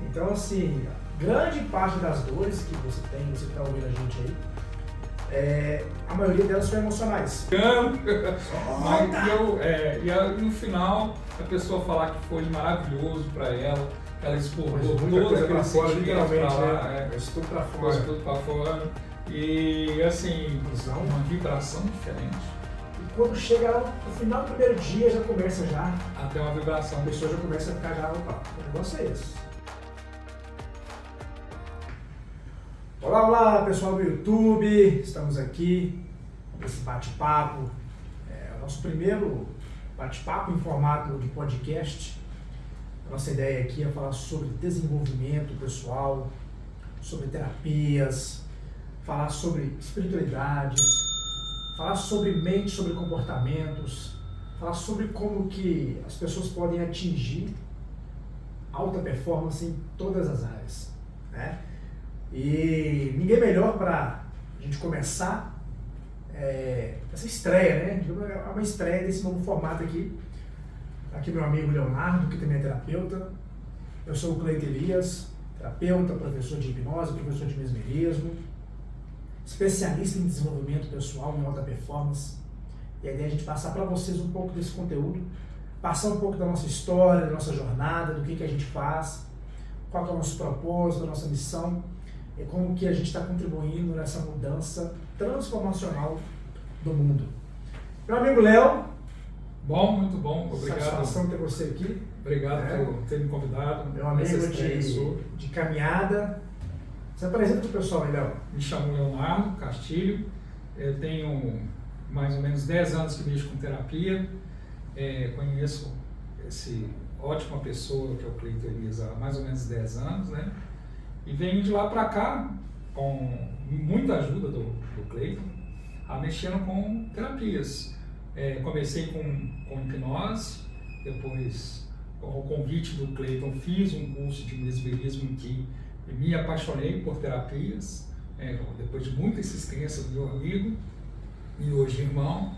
Então, assim, grande parte das dores que você tem, você que está ouvindo a gente aí, a maioria delas são emocionais. E no final, a pessoa falar que foi maravilhoso para ela, que ela exportou todo aquele sentimento para lá, tudo para fora. Tudo para fora. E assim, uma vibração diferente. E quando chega lá no final do primeiro dia, já começa já. Até uma vibração. A pessoa já começa a ficar já, opa, o negócio é esse. Olá, pessoal do YouTube, estamos aqui nesse bate-papo, o nosso primeiro bate-papo em formato de podcast. Nossa ideia aqui é falar sobre desenvolvimento pessoal, sobre terapias, falar sobre espiritualidade, falar sobre mente, sobre comportamentos, falar sobre como que as pessoas podem atingir alta performance em todas as áreas, né? E ninguém melhor para a gente começar essa estreia, né? É uma estreia desse novo formato aqui. Aqui meu amigo Leonardo, que também é terapeuta. Eu sou o Cleiton Elias, terapeuta, professor de hipnose, professor de mesmerismo, especialista em desenvolvimento pessoal em alta performance. E a ideia é a gente passar para vocês um pouco desse conteúdo, passar um pouco da nossa história, da nossa jornada, do que a gente faz, qual que é o nosso propósito, a nossa missão, e como que a gente está contribuindo nessa mudança transformacional do mundo. Meu amigo Léo. Bom, muito bom, obrigado. Satisfação ter você aqui. Obrigado por ter me convidado. Meu amigo de caminhada. Se apresenta para o pessoal aí, Léo. Me chamo Leonardo Castilho, eu tenho mais ou menos 10 anos que mexo com terapia, conheço essa ótima pessoa que é o Cleiton Elias há mais ou menos 10 anos, né? E venho de lá para cá, com muita ajuda do Cleiton, mexendo com terapias. Comecei com hipnose, depois, com o convite do Cleiton, fiz um curso de mesmerismo em que me apaixonei por terapias, depois de muita insistência do meu amigo e hoje irmão.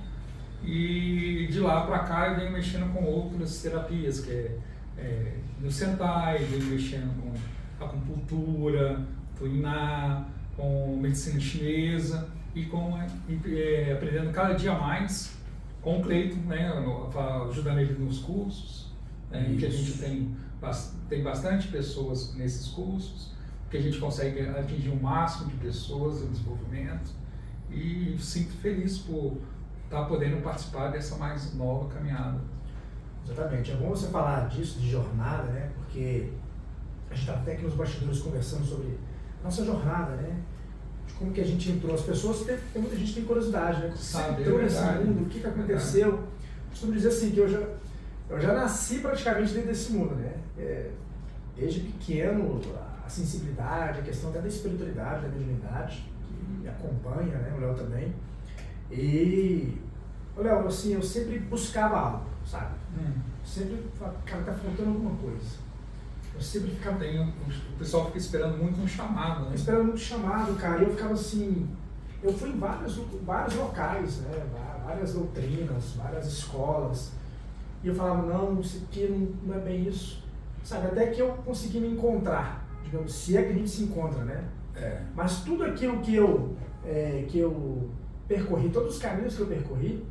E de lá para cá eu venho mexendo com outras terapias, que no Sentai, venho mexendo com acupuntura, tuiná, com medicina chinesa e aprendendo cada dia mais com o Cleiton, né, ajudando ele nos cursos, que a gente tem bastante pessoas nesses cursos, que a gente consegue atingir o máximo de pessoas no desenvolvimento, e sinto feliz por estar podendo participar dessa mais nova caminhada. Exatamente, é bom você falar disso, de jornada, né, porque a gente estava até aqui nos bastidores conversando sobre nossa jornada, né? De como que a gente entrou. As pessoas, muita gente tem curiosidade, né? Sabe, entrou nesse mundo, o que aconteceu. Eu costumo dizer assim, que eu já nasci praticamente dentro desse mundo, né? Desde pequeno, a sensibilidade, a questão até da espiritualidade, da mediunidade, que me acompanha, né? O Léo também. E, Léo, assim, eu sempre buscava algo, sabe? Sempre falava, cara, tá faltando alguma coisa. Eu sempre ficava... O pessoal fica esperando muito um chamado, né? Esperando muito chamado, cara. E eu ficava assim... Eu fui em vários locais, né? Várias doutrinas, várias escolas. E eu falava, não, isso aqui não é bem isso. Sabe, até que eu consegui me encontrar. Digamos, se é que a gente se encontra, né? Mas tudo aquilo que eu percorri, todos os caminhos que eu percorri,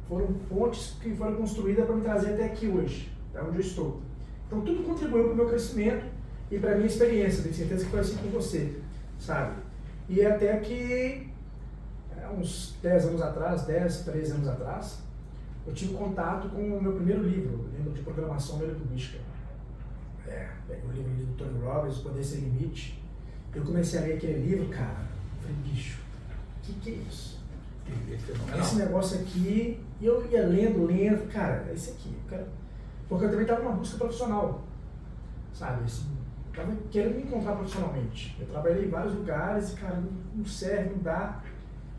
foram pontes que foram construídas para me trazer até aqui hoje, para onde eu estou. Então tudo contribuiu para o meu crescimento e para a minha experiência, tenho certeza que foi assim com você, sabe? E até que, uns 10 anos atrás, 13 anos atrás, eu tive contato com o meu primeiro livro de programação neurolinguística. O livro do Tony Robbins, O Poder Sem Limite. Eu comecei a ler aquele livro, cara, eu falei, bicho, o que é isso? Esse negócio aqui, e eu ia lendo, cara, é esse aqui, cara. Porque eu também estava numa busca profissional, sabe? Assim, estava querendo me encontrar profissionalmente. Eu trabalhei em vários lugares e, cara, não serve, não dá.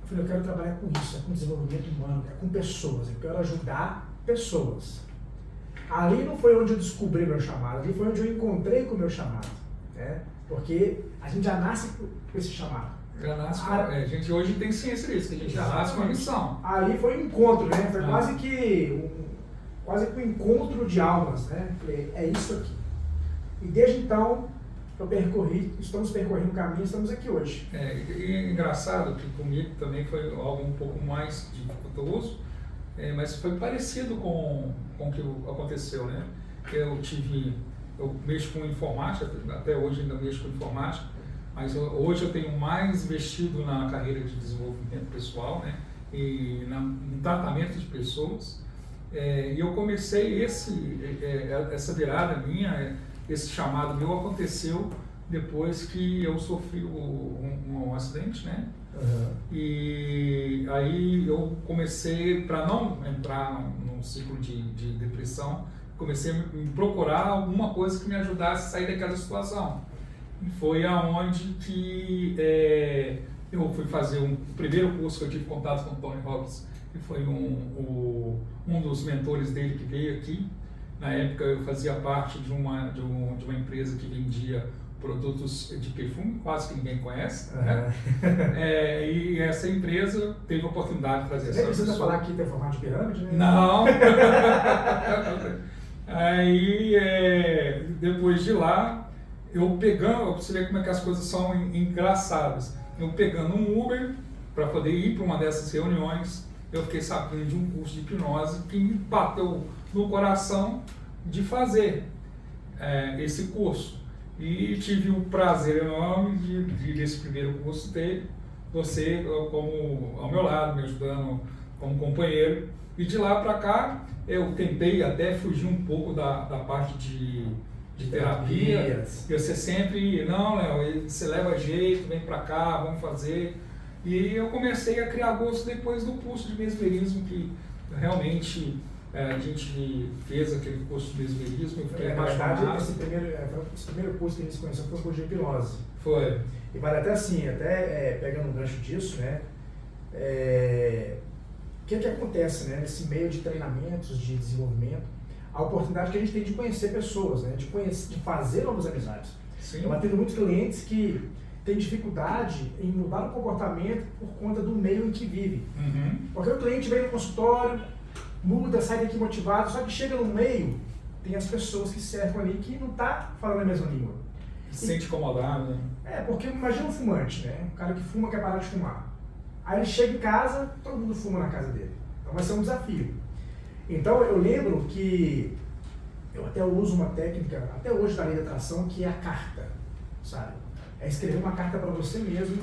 Eu falei, eu quero trabalhar com isso, com desenvolvimento humano, com pessoas, eu quero ajudar pessoas. Ali não foi onde eu descobri meu chamado, ali foi onde eu encontrei com o meu chamado, né? Porque a gente já nasce com esse chamado. Já nasce a gente hoje tem ciência disso, que a gente já nasce com a missão. Ali foi um encontro, né? Foi quase que um encontro de almas, né? Falei, é isso aqui. E desde então, eu percorri, estamos percorrendo o caminho, estamos aqui hoje. E é engraçado que comigo também foi algo um pouco mais dificultoso, mas foi parecido com o que aconteceu, né? Eu mexo com informática, até hoje ainda mexo com informática, mas hoje eu tenho mais investido na carreira de desenvolvimento pessoal, né? E no tratamento de pessoas. E eu comecei essa virada minha, esse chamado meu aconteceu depois que eu sofri um acidente, né? Uhum. E aí eu comecei, para não entrar num ciclo de depressão, comecei a me procurar alguma coisa que me ajudasse a sair daquela situação. E foi aonde que eu fui fazer o primeiro curso que eu tive contato com o Tony Robbins, que foi um dos mentores dele que veio aqui. Na época eu fazia parte de uma empresa que vendia produtos de perfume, quase que ninguém conhece, né? E essa empresa teve a oportunidade de trazer essa pessoa. Você precisa falar que tem formato de pirâmide, né? Não! Aí, depois de lá, você vê como é que as coisas são engraçadas. Eu pegando um Uber para poder ir para uma dessas reuniões, eu fiquei sabendo de um curso de hipnose que me bateu no coração de fazer esse curso. E tive o prazer enorme de nesse primeiro curso, ter você como ao meu lado, me ajudando como companheiro. E de lá para cá, eu tentei até fugir um pouco da parte de terapia. E você sempre, não, Léo, você leva jeito, vem para cá, vamos fazer. E eu comecei a criar gosto depois do curso de mesmerismo, que realmente a gente fez aquele curso de mesmerismo. Eu fiquei apaixonado. Na verdade, esse primeiro curso que a gente se conheceu foi o curso de hipnose. Foi. E vale até assim, pegando um gancho disso, né? O que acontece, né, nesse meio de treinamentos, de desenvolvimento, a oportunidade que a gente tem de conhecer pessoas, né, de fazer novas amizades. Sim. Eu atendo muitos clientes que têm dificuldade em mudar o comportamento por conta do meio em que vive. Uhum. Porque o cliente vem no consultório, muda, sai daqui motivado, só que chega no meio, tem as pessoas que cercam ali que não tá falando a mesma língua. Se sente incomodado, né? Porque imagina um fumante, né? Um cara que fuma quer parar de fumar. Aí ele chega em casa, todo mundo fuma na casa dele. Então vai ser um desafio. Então eu lembro que eu até uso uma técnica, até hoje da lei da atração, que é a carta, sabe? É escrever uma carta para você mesmo,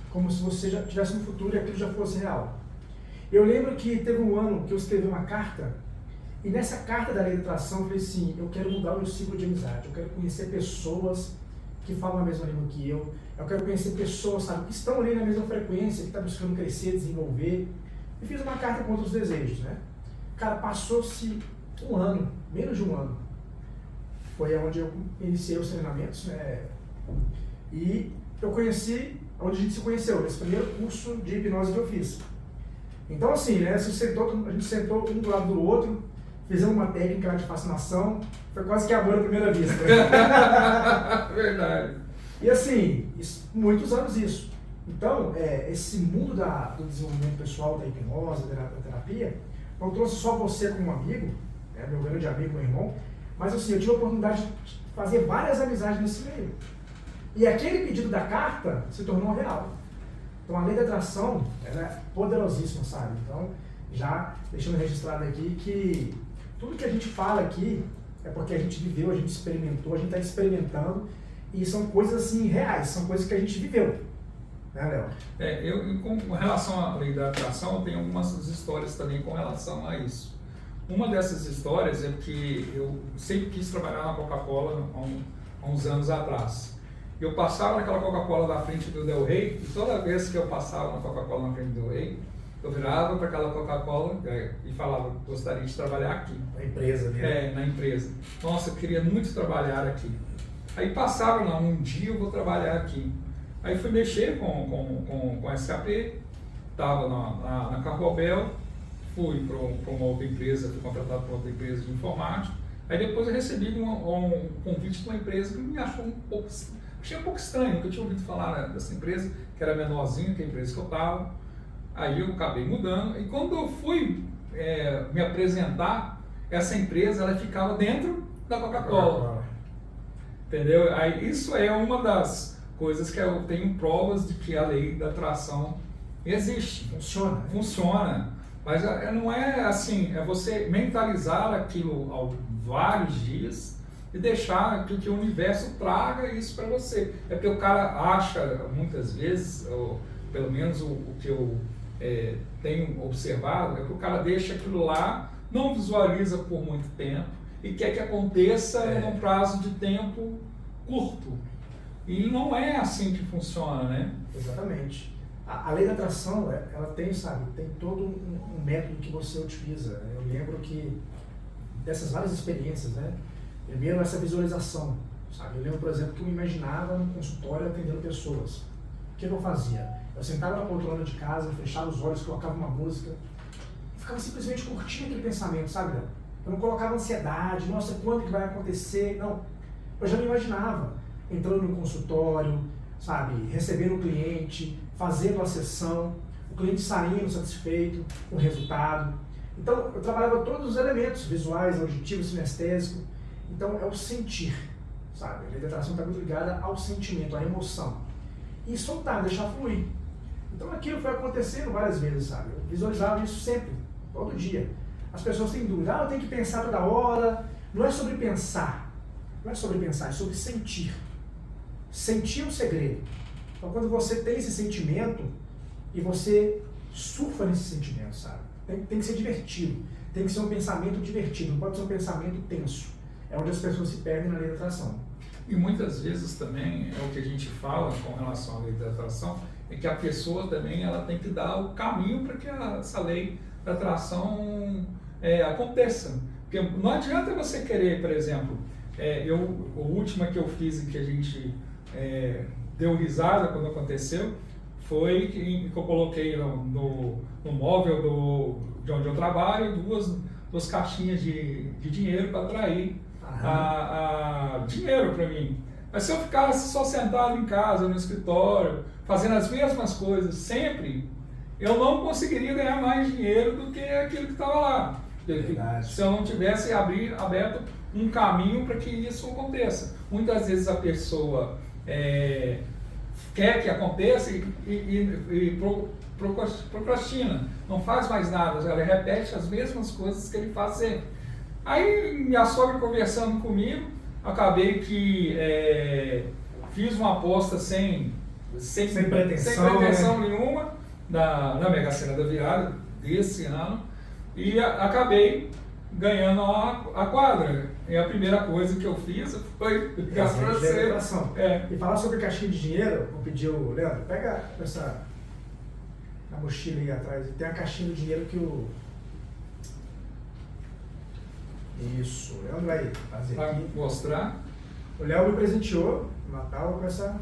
como se você já tivesse no futuro e aquilo já fosse real. Eu lembro que teve um ano que eu escrevi uma carta, e nessa carta da lei da atração eu falei assim, eu quero mudar o meu ciclo de amizade, eu quero conhecer pessoas que falam a mesma língua que eu quero conhecer pessoas, sabe, que estão ali na mesma frequência, que estão buscando crescer, desenvolver. E fiz uma carta com outros desejos, né? Cara, passou-se um ano, menos de um ano. Foi onde eu iniciei os treinamentos, né? E eu conheci, onde a gente se conheceu, nesse primeiro curso de hipnose que eu fiz. Então assim, né, a gente sentou um do lado do outro, fizemos uma técnica de fascinação, foi quase que amor à primeira vista. Verdade. E assim, muitos anos isso. Então, esse mundo do desenvolvimento pessoal, da hipnose, da terapia, não trouxe só você como amigo, meu grande amigo, meu irmão, mas assim, eu tive a oportunidade de fazer várias amizades nesse meio. E aquele pedido da carta se tornou real. Então a lei da atração, ela é poderosíssima, sabe? Então, já deixando registrado aqui que tudo que a gente fala aqui é porque a gente viveu, a gente experimentou, a gente está experimentando, e são coisas assim reais, são coisas que a gente viveu. Né, Léo? Eu, com relação à lei da atração, eu tenho algumas histórias também com relação a isso. Uma dessas histórias é que eu sempre quis trabalhar na Coca-Cola há uns anos atrás. Eu passava naquela Coca-Cola na frente do Del Rey, e toda vez que eu passava na Coca-Cola na frente do Del Rey, eu virava para aquela Coca-Cola e falava, gostaria de trabalhar aqui. Na empresa, né? Na empresa. Nossa, eu queria muito trabalhar aqui. Aí passava lá, um dia eu vou trabalhar aqui. Aí fui mexer com SAP, estava na Carrobel, fui para uma outra empresa, fui contratado para outra empresa de informática. Aí depois eu recebi um convite de uma empresa que me achei um pouco estranho, nunca tinha ouvido falar dessa empresa, que era menorzinha que a empresa que eu estava. Aí eu acabei mudando, e quando eu fui me apresentar, essa empresa ela ficava dentro da Coca-Cola. Entendeu? Aí, isso é uma das coisas que eu tenho provas de que a lei da atração existe. Funciona. Né? Funciona. Mas não é assim, é você mentalizar aquilo há vários dias e deixar que o universo traga isso para você. É porque o cara acha, muitas vezes, ou pelo menos o que eu tenho observado, é que o cara deixa aquilo lá, não visualiza por muito tempo e quer que aconteça num prazo de tempo curto. E não é assim que funciona, né? Exatamente. A lei da atração, ela tem, tem todo um método que você utiliza. Eu lembro que dessas várias experiências, né? Primeiro, essa visualização, Eu lembro, por exemplo, que eu me imaginava no consultório atendendo pessoas. O que eu fazia? Eu sentava na poltrona de casa, fechava os olhos, colocava uma música, e ficava simplesmente curtindo aquele pensamento, sabe? Eu não colocava ansiedade, nossa, quando que vai acontecer? Não. Eu já me imaginava entrando no consultório, recebendo o cliente, fazendo a sessão, o cliente saindo satisfeito com o resultado. Então, eu trabalhava todos os elementos, visuais, auditivos, sinestésicos. Então, é o sentir, A lei da atração está muito ligada ao sentimento, à emoção. E soltar, deixar fluir. Então, aquilo foi acontecendo várias vezes, Eu visualizava isso sempre, todo dia. As pessoas têm dúvida, eu tenho que pensar toda hora. Não é sobre pensar, é sobre sentir. Sentir é o segredo. Então, quando você tem esse sentimento e você surfa nesse sentimento, Tem que ser divertido, tem que ser um pensamento divertido, não pode ser um pensamento tenso. É onde as pessoas se perdem na lei da atração. E muitas vezes também, é o que a gente fala com relação à lei da atração, é que a pessoa também ela tem que dar o caminho para que essa lei da atração aconteça. Porque não adianta você querer, por exemplo, a última que eu fiz e que a gente deu risada quando aconteceu, foi que eu coloquei no móvel de onde eu trabalho duas caixinhas de dinheiro para atrair dinheiro para mim. Mas se eu ficasse só sentado em casa, no escritório, fazendo as mesmas coisas sempre, eu não conseguiria ganhar mais dinheiro do que aquilo que estava lá. Verdade. Se eu não tivesse aberto um caminho para que isso aconteça. Muitas vezes a pessoa quer que aconteça e procrastina, não faz mais nada, ela repete as mesmas coisas que ele faz sempre. Aí minha sogra conversando comigo, acabei que fiz uma aposta sem pretensão nenhuma na Mega Sena da Virada desse ano e acabei ganhando a quadra. E a primeira coisa que eu fiz foi gastar E falar sobre caixinha de dinheiro, vou pedir o Leandro, pega na mochila aí atrás, tem a caixinha de dinheiro que Isso, o Leandro vai fazer aqui. Mostrar. O Léo me presenteou no Natal com essa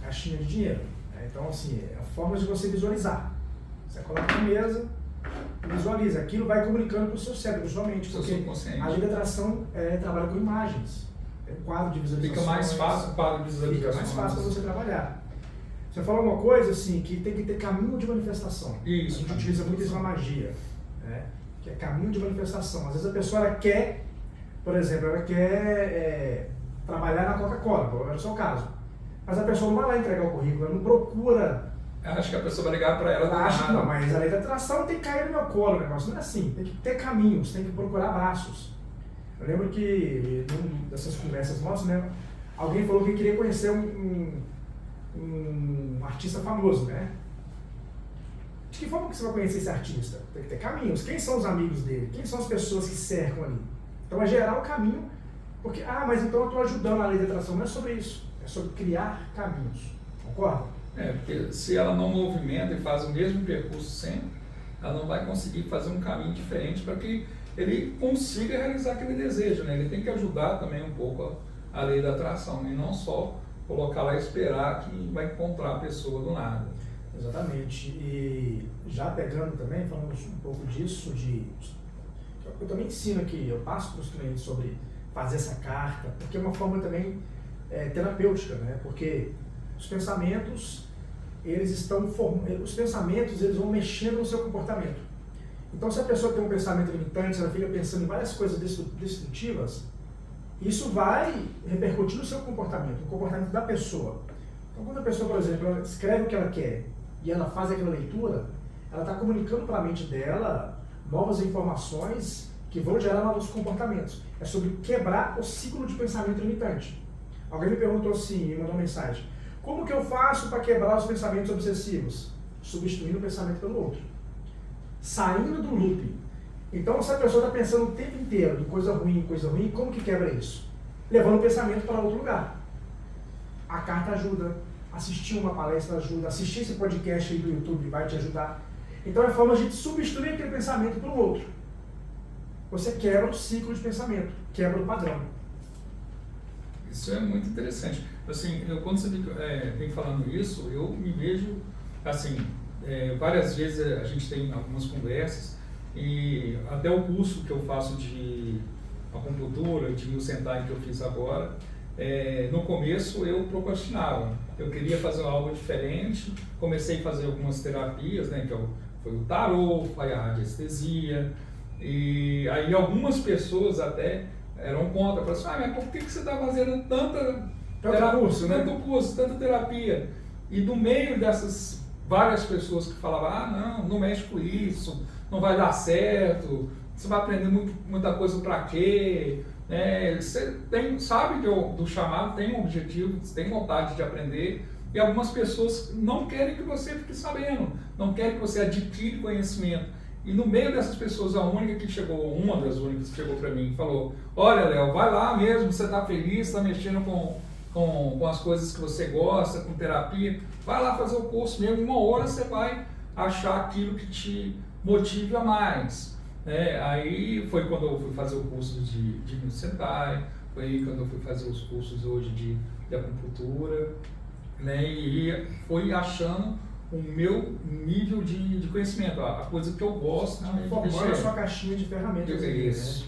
caixinha de dinheiro. Então, assim, é a forma de você visualizar. Você coloca na mesa, visualiza. Aquilo vai comunicando para o seu cérebro, para sua mente. Porque a lei da atração trabalha com imagens. É um quadro de visualização. Fica mais fácil o quadro de visualização. Fica mais fácil para você trabalhar. Você falou uma coisa, assim, que tem que ter caminho de manifestação. Isso. A gente utiliza muito isso na magia, né? Que é caminho de manifestação. Às vezes a pessoa ela quer, por exemplo, trabalhar na Coca-Cola, é o seu caso. Mas a pessoa não vai lá entregar o currículo, ela não procura. Acho que a pessoa vai ligar para ela. Ela acha que não, mas a lei da atração tem que cair no meu colo, o negócio não é assim. Tem que ter caminhos, tem que procurar braços. Eu lembro que, numa dessas conversas nossas, né, alguém falou que queria conhecer um artista famoso, né? De que forma que você vai conhecer esse artista? Tem que ter caminhos. Quem são os amigos dele? Quem são as pessoas que cercam ali? Então é gerar um caminho, porque, mas então eu estou ajudando a lei da atração. Não é sobre isso, é sobre criar caminhos. Concorda? Porque se ela não movimenta e faz o mesmo percurso sempre, ela não vai conseguir fazer um caminho diferente para que ele consiga realizar aquele desejo, né? Ele tem que ajudar também um pouco a lei da atração, e não só colocar lá e esperar que vai encontrar a pessoa do nada. Exatamente. E já pegando também, falando um pouco disso, eu também ensino aqui, eu passo para os clientes sobre fazer essa carta, porque é uma forma também terapêutica, né? Porque os pensamentos, eles vão mexendo no seu comportamento. Então, se a pessoa tem um pensamento limitante, ela fica pensando em várias coisas destrutivas, Isso vai repercutir no seu comportamento, no comportamento da pessoa. Então, quando a pessoa, por exemplo, ela escreve o que ela quer e ela faz aquela leitura, ela está comunicando para a mente dela novas informações que vão gerar novos comportamentos. É sobre quebrar o ciclo de pensamento limitante. Alguém me perguntou assim, me mandou uma mensagem: como que eu faço para quebrar os pensamentos obsessivos? Substituindo o pensamento pelo outro. Saindo do loop. Então, se a pessoa está pensando o tempo inteiro em coisa ruim, como que quebra isso? Levando o pensamento para outro lugar. A carta ajuda, assistir uma palestra ajuda, assistir esse podcast aí do YouTube vai te ajudar. Então, é forma de substituir aquele pensamento pelo outro. Você quebra o ciclo de pensamento, quebra o padrão. Isso é muito interessante. Assim, quando você vem falando isso, eu me vejo, assim, várias vezes a gente tem algumas conversas, e até o curso que eu faço de acupuntura, de Muay Thai que eu fiz agora, no começo eu procrastinava. Eu queria fazer algo diferente, comecei a fazer algumas terapias, né, foi o tarô, foi a radiestesia, e aí algumas pessoas até eram contra, falaram assim: mas por que você está fazendo tanto curso, tanta terapia? E no meio dessas várias pessoas que falavam: não mexe com isso, não vai dar certo, você vai aprender muita coisa para quê? Você sabe do chamado, tem um objetivo, você tem vontade de aprender, e algumas pessoas não querem que você fique sabendo, não querem que você adquire conhecimento. E no meio dessas pessoas, uma das únicas que chegou para mim e falou: olha, Léo, vai lá mesmo, você está feliz, está mexendo com as coisas que você gosta, com terapia, vai lá fazer o curso mesmo, uma hora você vai achar aquilo que te motiva mais. Aí foi quando eu fui fazer o curso de Muay Thai, foi aí quando eu fui fazer os cursos hoje de acupuntura, e fui achando o meu nível de conhecimento, a coisa que eu gosto. Formando a sua caixinha de ferramentas. Isso.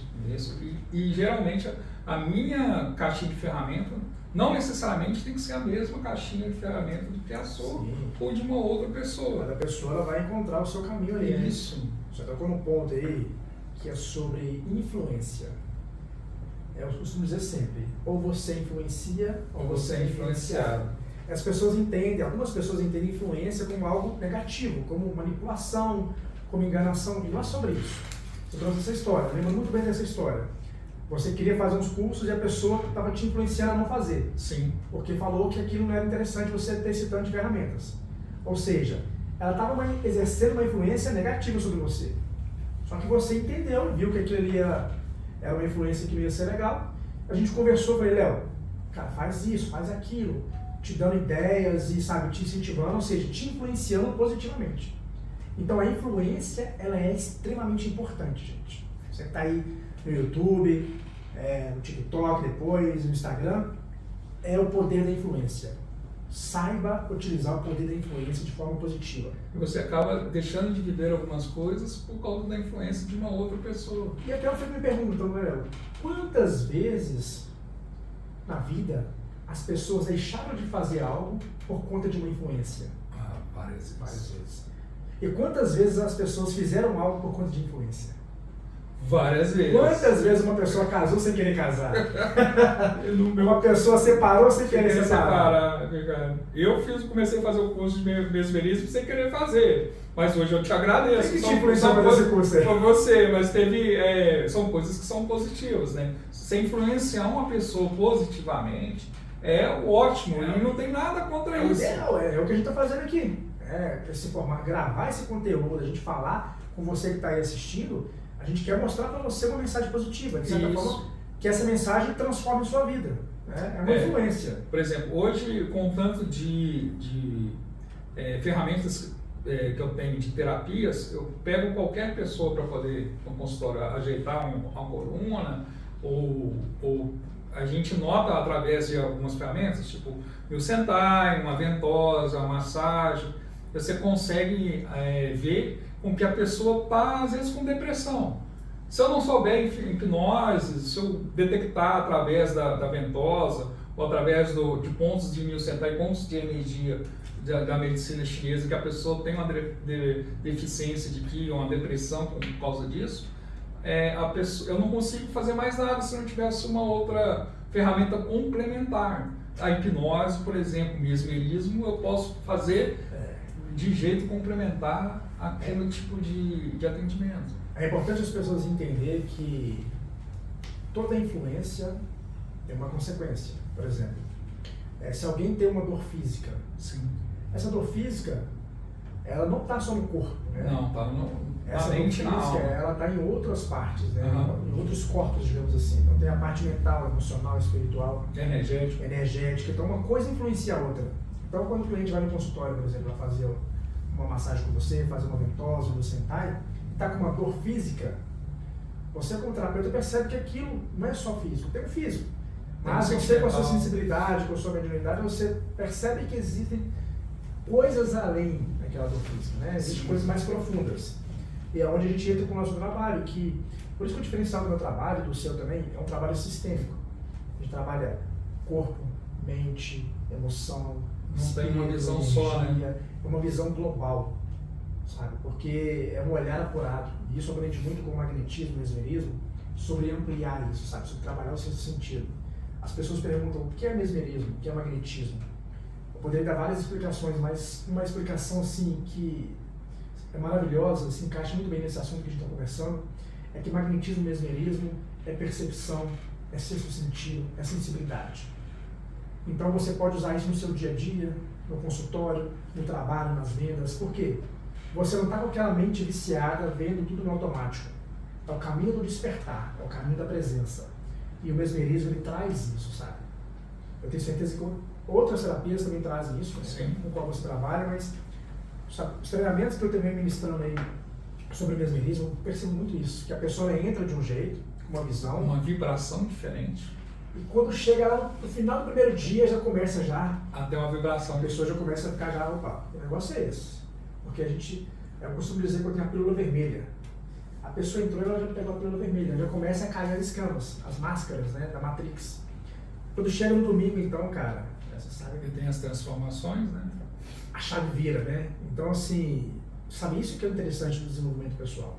E geralmente a minha caixinha de ferramentas não necessariamente tem que ser a mesma caixinha de ferramentas do que a sua ou de uma outra pessoa. Cada pessoa ela vai encontrar o seu caminho ali. Isso. Você tocou num ponto aí que é sobre influência. Eu costumo dizer sempre: ou você influencia, ou você é influenciado. As pessoas algumas pessoas entendem influência como algo negativo, como manipulação, como enganação, e não é sobre isso. Eu trouxe essa história, eu lembro muito bem dessa história. Você queria fazer uns cursos e a pessoa estava te influenciando a não fazer. Sim. Porque falou que aquilo não era interessante você ter esse tanto de ferramentas. Ou seja, ela estava exercendo uma influência negativa sobre você. Só que você entendeu, viu que aquilo ali era uma influência que não ia ser legal. A gente conversou, falei: Léo, cara, faz isso, faz aquilo, te dando ideias e, sabe, te incentivando, ou seja, te influenciando positivamente. Então a influência, ela é extremamente importante, gente. Você que está aí no YouTube, no TikTok depois, no Instagram, é o poder da influência. Saiba utilizar o poder da influência de forma positiva. E você acaba deixando de viver algumas coisas por causa da influência de uma outra pessoa. E até eu fico me perguntando, Léo, quantas vezes na vida as pessoas deixaram de fazer algo por conta de uma influência? Várias vezes. E quantas vezes as pessoas fizeram algo por conta de influência? Várias vezes. Quantas vezes uma pessoa casou sem querer casar? Uma pessoa separou sem querer separar? Eu comecei a fazer o curso de mesmerismo sem querer fazer. Mas hoje eu te agradeço. Quem te influenciou a fazer esse curso aí? Foi você, mas são coisas que são positivas, né? Se influenciar uma pessoa positivamente, é ótimo, e não tem nada contra isso. É o que a gente está fazendo aqui. Se formar, gravar esse conteúdo, a gente falar com você que está aí assistindo, a gente quer mostrar para você uma mensagem positiva, de certa forma, que essa mensagem transforme sua vida. É uma influência. Por exemplo, hoje, com o tanto de ferramentas que eu tenho de terapias, eu pego qualquer pessoa para poder, no consultório, ajeitar uma coluna, ou a gente nota através de algumas ferramentas, tipo Muay Thai, uma ventosa, uma massagem, você consegue ver com que a pessoa está, às vezes, com depressão. Se eu não souber hipnose, se eu detectar através da ventosa, ou através de pontos de Muay Thai, pontos de energia da medicina chinesa, que a pessoa tem uma deficiência de Qi, uma depressão por causa disso, eu não consigo fazer mais nada se não tivesse uma outra ferramenta complementar. A hipnose, por exemplo, o mesmerismo, eu posso fazer de jeito complementar aquele tipo de atendimento. É importante as pessoas entenderem que toda influência tem uma consequência. Por exemplo, se alguém tem uma dor física, Sim. essa dor física, ela não está só no corpo, né? Não, está no essa dor mente, física, ela está em outras partes, né? Uhum. Em outros corpos, digamos assim. Então tem a parte mental, emocional, espiritual, energética. Então uma coisa influencia a outra. Então quando o cliente vai no consultório, por exemplo, para fazer uma massagem com você, fazer uma ventosa, um sentai, está com uma dor física, você como terapeuta percebe que aquilo não é só físico, tem o físico. Mas você com a sua sensibilidade, com a sua mediunidade, você percebe que existem coisas além daquela dor física, né? Existem coisas mais profundas. E é onde a gente entra com o nosso trabalho, que por isso que o diferencial do meu trabalho, do seu também, é um trabalho sistêmico. A gente trabalha corpo, mente, emoção, não tem uma visão só, né? É uma visão global, sabe? Porque é um olhar apurado. E isso eu aprendi muito com o magnetismo, o mesmerismo, sobre ampliar isso, sabe? Sobre trabalhar o seu sentido. As pessoas perguntam o que é mesmerismo, o que é magnetismo. Eu poderia dar várias explicações, mas uma explicação assim que é maravilhosa, se encaixa muito bem nesse assunto que a gente está conversando, é que magnetismo e mesmerismo é percepção, é sexto sentido, é sensibilidade. Então você pode usar isso no seu dia a dia, no consultório, no trabalho, nas vendas. Por quê? Você não está com aquela mente viciada, vendo tudo no automático. É o caminho do despertar, é o caminho da presença. E o mesmerismo, ele traz isso, sabe? Eu tenho certeza que outras terapias também trazem isso, né? Com qual você trabalha, mas sabe, os treinamentos que eu também ministrando aí sobre o mesmerismo, eu percebo muito isso, que a pessoa entra de um jeito, com uma visão, uma vibração diferente. E quando chega lá no final do primeiro dia, já começa até uma vibração. A pessoa já começa a ficar já, opa, o negócio é esse. Porque eu costumo dizer que eu tenho a pílula vermelha. A pessoa entrou e ela já pegou a pílula vermelha, já começa a cair as escamas, as máscaras, né, da Matrix. Quando chega no domingo, então, cara, você sabe que tem as transformações, né? A chave vira, né? Então, assim, sabe, isso que é interessante do desenvolvimento pessoal,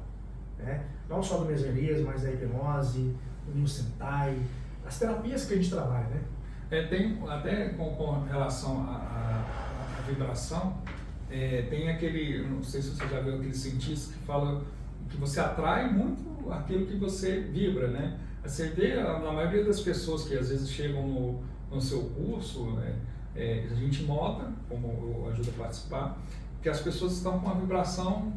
né? Não só do mesmerismo, mas da hipnose, do New Sentai, as terapias que a gente trabalha, né? Tem até com relação à vibração, tem aquele, não sei se você já viu aquele cientista que fala que você atrai muito aquilo que você vibra, né? Você vê, na maioria das pessoas que às vezes chegam no seu curso, né, a gente nota, como eu ajudo a participar, que as pessoas estão com uma vibração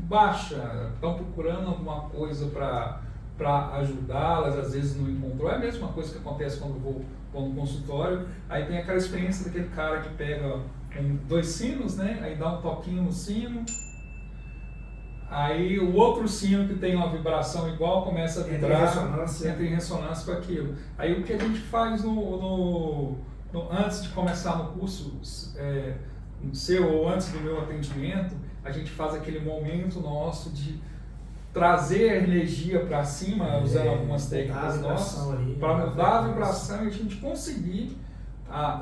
baixa, estão procurando alguma coisa para ajudá-las, às vezes não encontrou. É a mesma coisa que acontece quando eu vou no consultório, aí tem aquela experiência daquele cara que pega 2 sinos, né? Aí dá um toquinho no sino, aí o outro sino que tem uma vibração igual começa a vibrar, entra em ressonância com aquilo. Aí o que a gente faz antes de começar no curso seu ou antes do meu atendimento, a gente faz aquele momento nosso de trazer a energia para cima, usando algumas técnicas nossas, para mudar a vibração e a gente conseguir,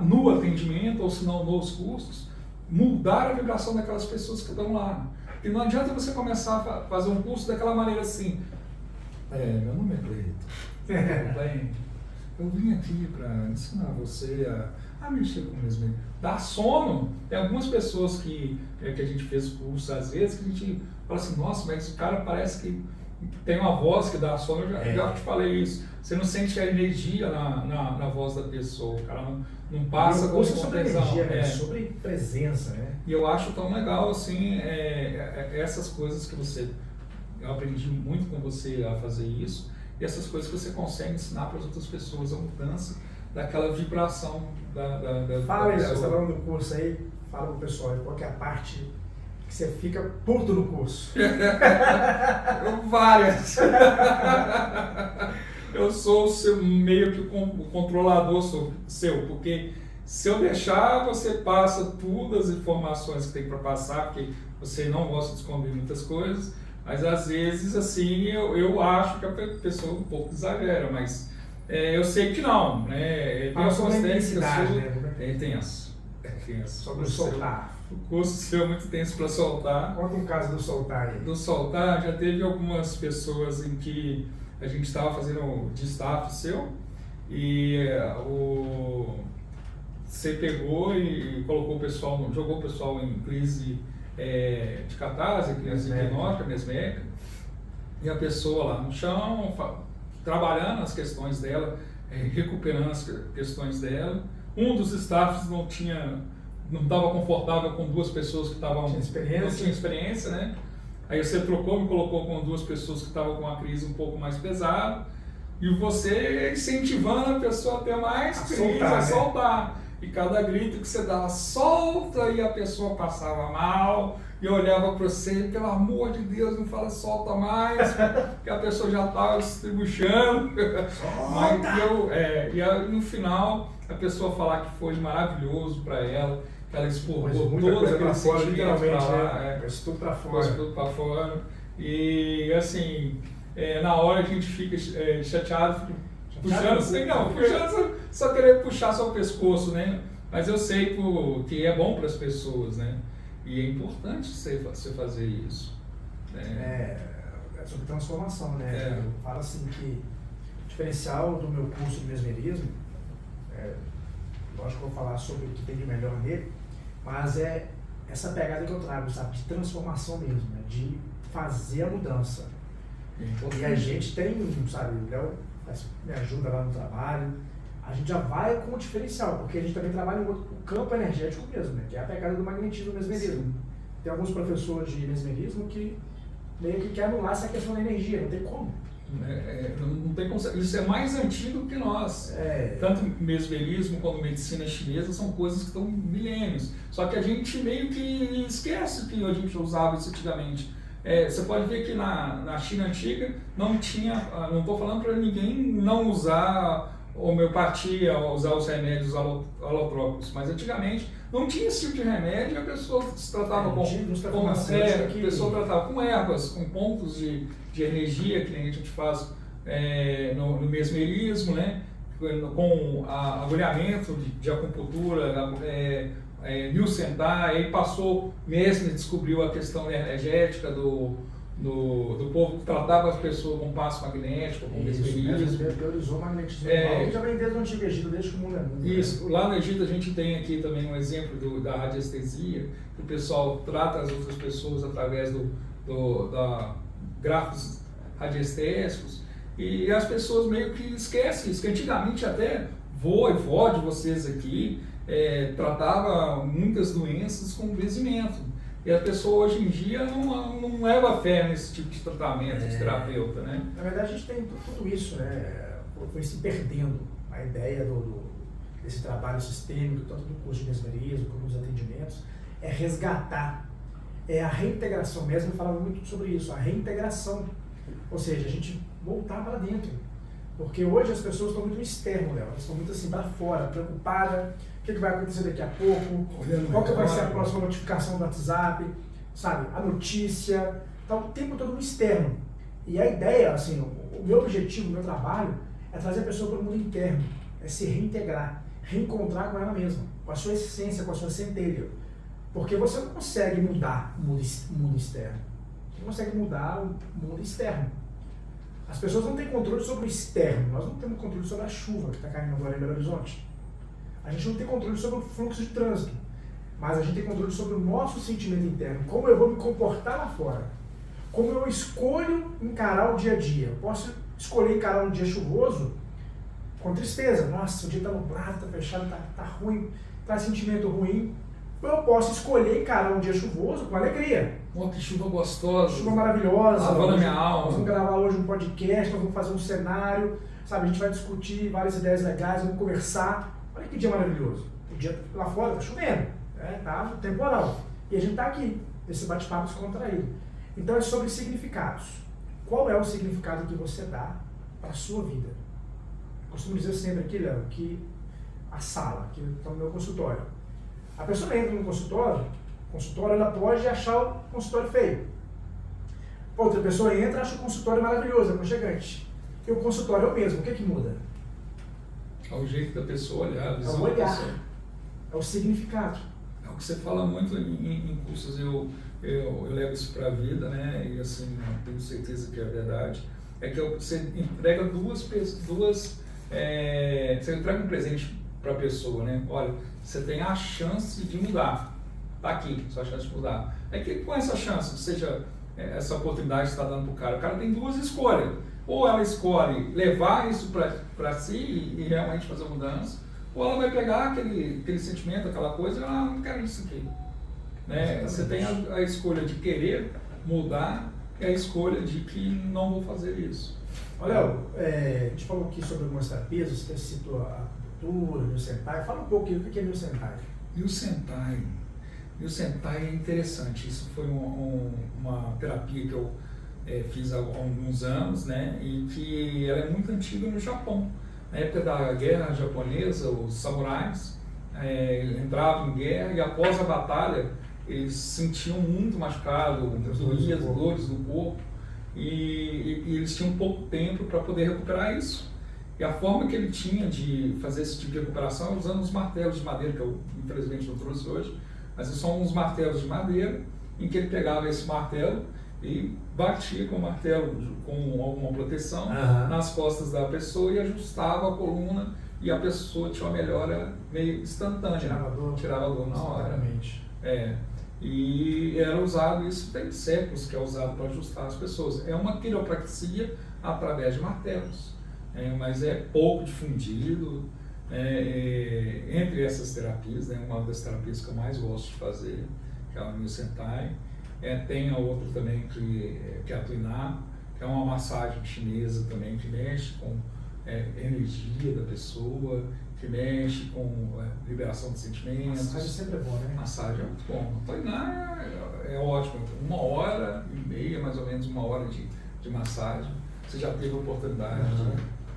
no atendimento, ou se não nos cursos, mudar a vibração daquelas pessoas que estão lá. E não adianta você começar a fazer um curso daquela maneira assim, meu nome é Cleito, tudo bem? Eu vim aqui para ensinar você a mexer com o mesmo. Dá sono. Tem algumas pessoas que a gente fez curso, às vezes, que a gente fala assim, nossa, mas o cara parece que tem uma voz que dá sono. Eu já te falei isso. Você não sente a energia na voz da pessoa. O cara não passa com sobre energia, né? Sobre presença, né? E eu acho tão legal, assim, essas coisas que eu aprendi muito com você a fazer isso. E essas coisas que você consegue ensinar para as outras pessoas, a mudança daquela vibração da Fala isso, você pessoa. está falando do curso aí, fala para o pessoal, qual que é a parte que você fica puto no curso? Várias. Eu sou meio que o controlador seu, porque se eu deixar, você passa todas as informações que tem para passar, porque você não gosta de esconder muitas coisas. Mas às vezes, assim, eu acho que a pessoa um pouco exagera, mas eu sei que não, né? Tem algumas técnicas, né? tem as. É tenso. Sobre o soltar. O curso seu é muito tenso para soltar. Conta um caso do soltar aí. Do soltar, já teve algumas pessoas em que a gente estava fazendo de staff seu e você pegou e colocou o pessoal, jogou o pessoal em crise de catarse, crise hipnótica, mesmérica, e a pessoa lá no chão, trabalhando as questões dela, recuperando as questões dela. Um dos staffs não estava confortável com duas pessoas que não tinham experiência, né? Aí você trocou, me colocou com duas pessoas que estavam com uma crise um pouco mais pesada, e você incentivando a pessoa a ter mais crise, a soltar. E cada grito que você dava, solta, e a pessoa passava mal, e eu olhava para você, pelo amor de Deus, não fala solta mais, porque a pessoa já estava se tribuchando. E no final, a pessoa falar que foi maravilhoso para ela, que ela expurgou todo aquele sentimento para lá. Pôs tudo para fora. Pôs tudo para fora. E assim, na hora a gente fica chateado, puxando, só querer puxar seu pescoço, né? Mas eu sei que é bom para as pessoas, né? E é importante você fazer isso. Né? É sobre transformação, né? Eu falo assim que o diferencial do meu curso de mesmerismo, lógico que eu vou falar sobre o que tem de melhor nele, mas é essa pegada que eu trago, sabe? De transformação mesmo, né? De fazer a mudança. E a gente tem, sabe, o Léo me ajuda lá no trabalho, a gente já vai com o diferencial, porque a gente também trabalha o campo energético mesmo, né? Que é a pegada do magnetismo mesmerismo. Sim. Tem alguns professores de mesmerismo que meio que querem anular essa questão da energia, não tem como. Não tem como. Isso é mais antigo que nós. Tanto mesmerismo quanto medicina chinesa são coisas que estão milênios. Só que a gente meio que esquece que a gente usava isso antigamente. Você pode ver que na China antiga não tinha, não estou falando para ninguém não usar homeopatia, usar os remédios alotrópicos, mas antigamente não tinha esse tipo de remédio e a pessoa se tratava a pessoa tratava com ervas, com pontos de energia que a gente faz no mesmerismo, né? Com agulhamento de acupuntura, Liu Sentai, aí passou mesmo e descobriu a questão energética do povo que tratava as pessoas com passo magnético, com mesmerismo. Teorizou o magnetismo já vem desde o Antigo Egito, desde que o mundo é mundo. Isso, lá no Egito a gente tem aqui também um exemplo da radiestesia, que o pessoal trata as outras pessoas através da gráficos radiestésicos, e as pessoas meio que esquecem isso, que antigamente até vó de vocês aqui tratava muitas doenças com benzimento. E a pessoa hoje em dia não leva fé nesse tipo de tratamento de terapeuta, né? Na verdade, a gente tem tudo isso, né? Foi se perdendo a ideia desse trabalho sistêmico, tanto do curso de mesmerismo como dos atendimentos, é resgatar, a reintegração. Mesmo falava muito sobre isso, a reintegração. Ou seja, a gente voltar para dentro. Porque hoje as pessoas estão muito no externo, Léo. Elas estão muito assim para fora, preocupadas. O que vai acontecer daqui a pouco? Qual que vai ser a próxima notificação do WhatsApp? Sabe? A notícia. Então, o tempo todo no externo. E a ideia, assim, o meu objetivo, o meu trabalho, é trazer a pessoa para o mundo interno. É se reintegrar, reencontrar com ela mesma, com a sua essência, com a sua centelha. Porque você não consegue mudar o mundo externo. Você não consegue mudar o mundo externo. As pessoas não têm controle sobre o externo. Nós não temos controle sobre a chuva que está caindo agora em Belo Horizonte. A gente não tem controle sobre o fluxo de trânsito. Mas a gente tem controle sobre o nosso sentimento interno. Como eu vou me comportar lá fora. Como eu escolho encarar o dia a dia. Eu posso escolher encarar um dia chuvoso com tristeza. Nossa, o dia está nublado, está fechado, está ruim, traz sentimento ruim. Eu posso escolher encarar um dia chuvoso com alegria. Que chuva gostosa. Chuva maravilhosa. Lavando a minha alma. Nós vamos gravar hoje um podcast, nós vamos fazer um cenário, sabe? A gente vai discutir várias ideias legais, vamos conversar. Olha que dia maravilhoso. O dia lá fora está chovendo, tá temporal. E a gente está aqui, nesse bate-papo descontraído. Então é sobre significados. Qual é o significado que você dá para a sua vida? Eu costumo dizer sempre aqui, Léo, que a sala, que está no meu consultório. A pessoa entra no consultório, ela pode achar o consultório feio. Outra pessoa entra e acha o consultório maravilhoso, aconchegante. E o consultório é o mesmo, o que muda? É o jeito da pessoa olhar, a visão olhar. da pessoa. é o significado. É o que você fala muito em cursos, eu levo isso para a vida, né? E assim, eu tenho certeza que é verdade. É que você entrega você entrega um presente para a pessoa, né? Olha, você tem a chance de mudar. Está aqui, sua chance de mudar. É que com essa chance, seja essa oportunidade que você está dando para o cara tem duas escolhas. Ou ela escolhe levar isso para si e realmente fazer mudança, ou ela vai pegar aquele sentimento, aquela coisa, não quero isso aqui. Né? Você tem a escolha de querer mudar e a escolha de que não vou fazer isso. Olha, a gente falou aqui sobre algumas terapias, você citou a acupuntura, o Nyo Sentai. Fala um pouquinho o que é Nyo Sentai. Nyo Sentai é interessante. Isso foi uma terapia que eu fiz há alguns anos, né? E que ela é muito antiga no Japão. Na época da guerra japonesa, os samurais entravam em guerra e após a batalha eles se sentiam muito machucados, dores no corpo e eles tinham pouco tempo para poder recuperar isso. E a forma que ele tinha de fazer esse tipo de recuperação é usando os martelos de madeira, que eu infelizmente não trouxe hoje, mas são uns martelos de madeira em que ele pegava esse martelo e batia com o martelo com alguma proteção nas costas da pessoa e ajustava a coluna e a pessoa tinha uma melhora meio instantânea. Tirava a dor na hora. E era usado, isso tem séculos que é usado para ajustar as pessoas. É uma quiropraxia através de martelos, mas é pouco difundido. Entre essas terapias, uma das terapias que eu mais gosto de fazer, que é o Nyo Sentai. Tem a outra também que é a Tuiná, que é uma massagem chinesa também, que mexe com energia da pessoa, que mexe com liberação de sentimentos. Massagem sempre é bom, né? Massagem é muito bom. A Tuiná é ótimo, 1h30, mais ou menos 1 hora de massagem. Você já teve a oportunidade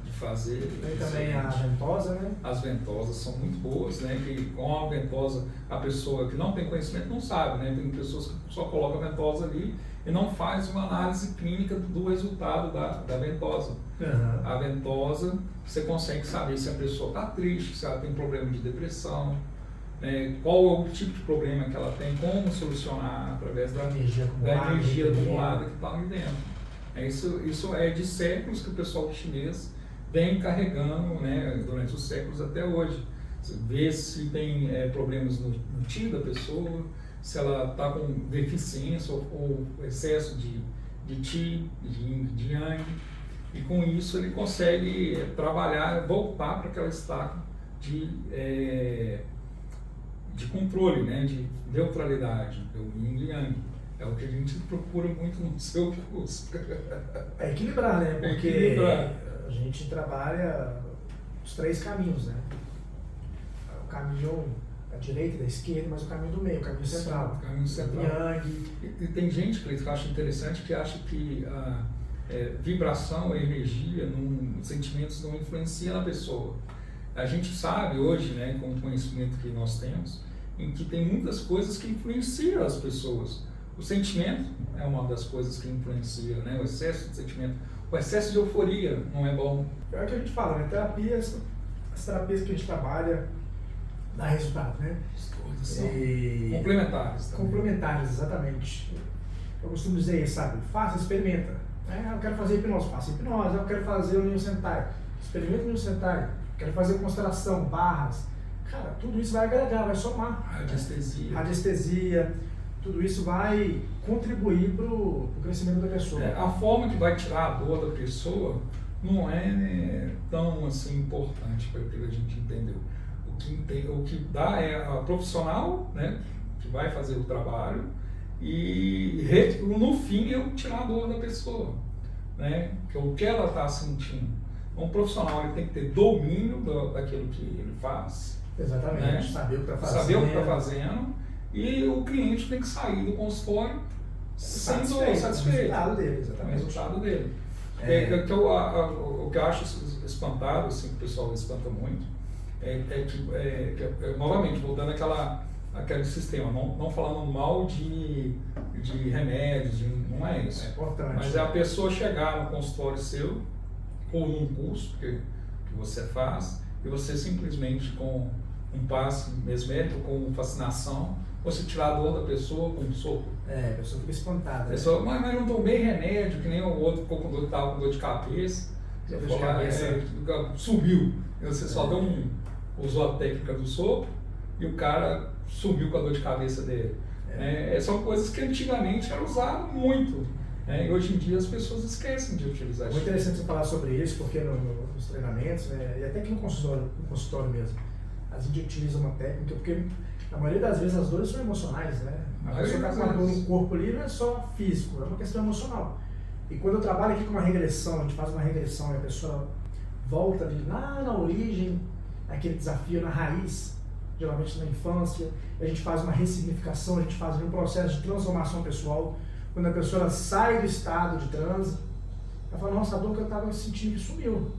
de fazer. Tem também a ventosa, né? As ventosas são muito boas, né? Que com a ventosa, a pessoa que não tem conhecimento não sabe, né? Tem pessoas que só colocam a ventosa ali e não faz uma análise clínica do resultado da ventosa. A ventosa, você consegue saber se a pessoa está triste, se ela tem problema de depressão, qual é o tipo de problema que ela tem, como solucionar através da energia acumulada que está ali dentro. Isso é de séculos que o pessoal chinês vem carregando, né, durante os séculos até hoje. Você vê se tem problemas no ti da pessoa, se ela está com deficiência ou excesso de ti, de yang, e com isso ele consegue trabalhar, voltar para aquela estado de controle, né, de neutralidade, do yin e yang. É o que a gente procura muito no seu curso. É equilibrar, né? Porque a gente trabalha os 3 caminhos, né? O caminho da direita e da esquerda, mas o caminho do meio, o caminho central. O caminho central. Yang. E tem gente que eu acho interessante que acha que a vibração, a energia, os sentimentos não influencia na pessoa. A gente sabe hoje, né, com o conhecimento que nós temos, em que tem muitas coisas que influenciam as pessoas. O sentimento é uma das coisas que influencia, né? O excesso de sentimento. O excesso de euforia não é bom. É o que a gente fala, né? As terapias que a gente trabalha dá resultado, né? Todas são complementares também. Complementares, exatamente. Eu costumo dizer isso, sabe? Faça, experimenta. Eu quero fazer hipnose, faça hipnose. Eu quero fazer o Nyo Sentai. Experimenta o Nyo Sentai. Quero fazer constelação, barras. Cara, tudo isso vai agregar, vai somar. Radiestesia. Tudo isso vai contribuir para o crescimento da pessoa. A forma que vai tirar a dor da pessoa não é tão assim importante para aquilo que a gente entendeu. O que dá é a profissional, né, que vai fazer o trabalho e no fim eu tirar a dor da pessoa, né, que é o que ela está sentindo. Um profissional ele tem que ter domínio daquilo que ele faz. Exatamente, né? Saber o que está fazendo. E o cliente tem que sair do consultório sendo satisfeito. Resultado dele, exatamente. O resultado dele. O que eu acho espantado, assim, que o pessoal espanta muito, que novamente, voltando àquele sistema, não falando mal de remédios, não é isso. É importante. Mas é a pessoa chegar no consultório seu, ou num curso que você faz, e você simplesmente com um passe mesmérico com fascinação, ou se tirar a dor da pessoa com um soco. A pessoa fica espantada. A pessoa, mas não tomei remédio, que nem o outro ficou com dor, estava com dor de cabeça. Dor de cabeça. Subiu. Você só usou a técnica do soco e o cara subiu com a dor de cabeça dele. São coisas que antigamente eram usadas muito. E hoje em dia as pessoas esquecem de utilizar isso. Muito interessante você falar sobre isso, porque nos treinamentos, e até aqui no consultório mesmo, a gente utiliza uma técnica, porque na maioria das vezes as dores são emocionais, né? A pessoa está com uma dor no corpo ali, não é só físico, é uma questão emocional. E quando eu trabalho aqui com uma regressão, a gente faz uma regressão e a pessoa volta ali lá na origem, aquele desafio na raiz, geralmente na infância, a gente faz uma ressignificação, a gente faz um processo de transformação pessoal. Quando a pessoa sai do estado de transe, ela fala, nossa, a dor que eu estava sentindo que sumiu.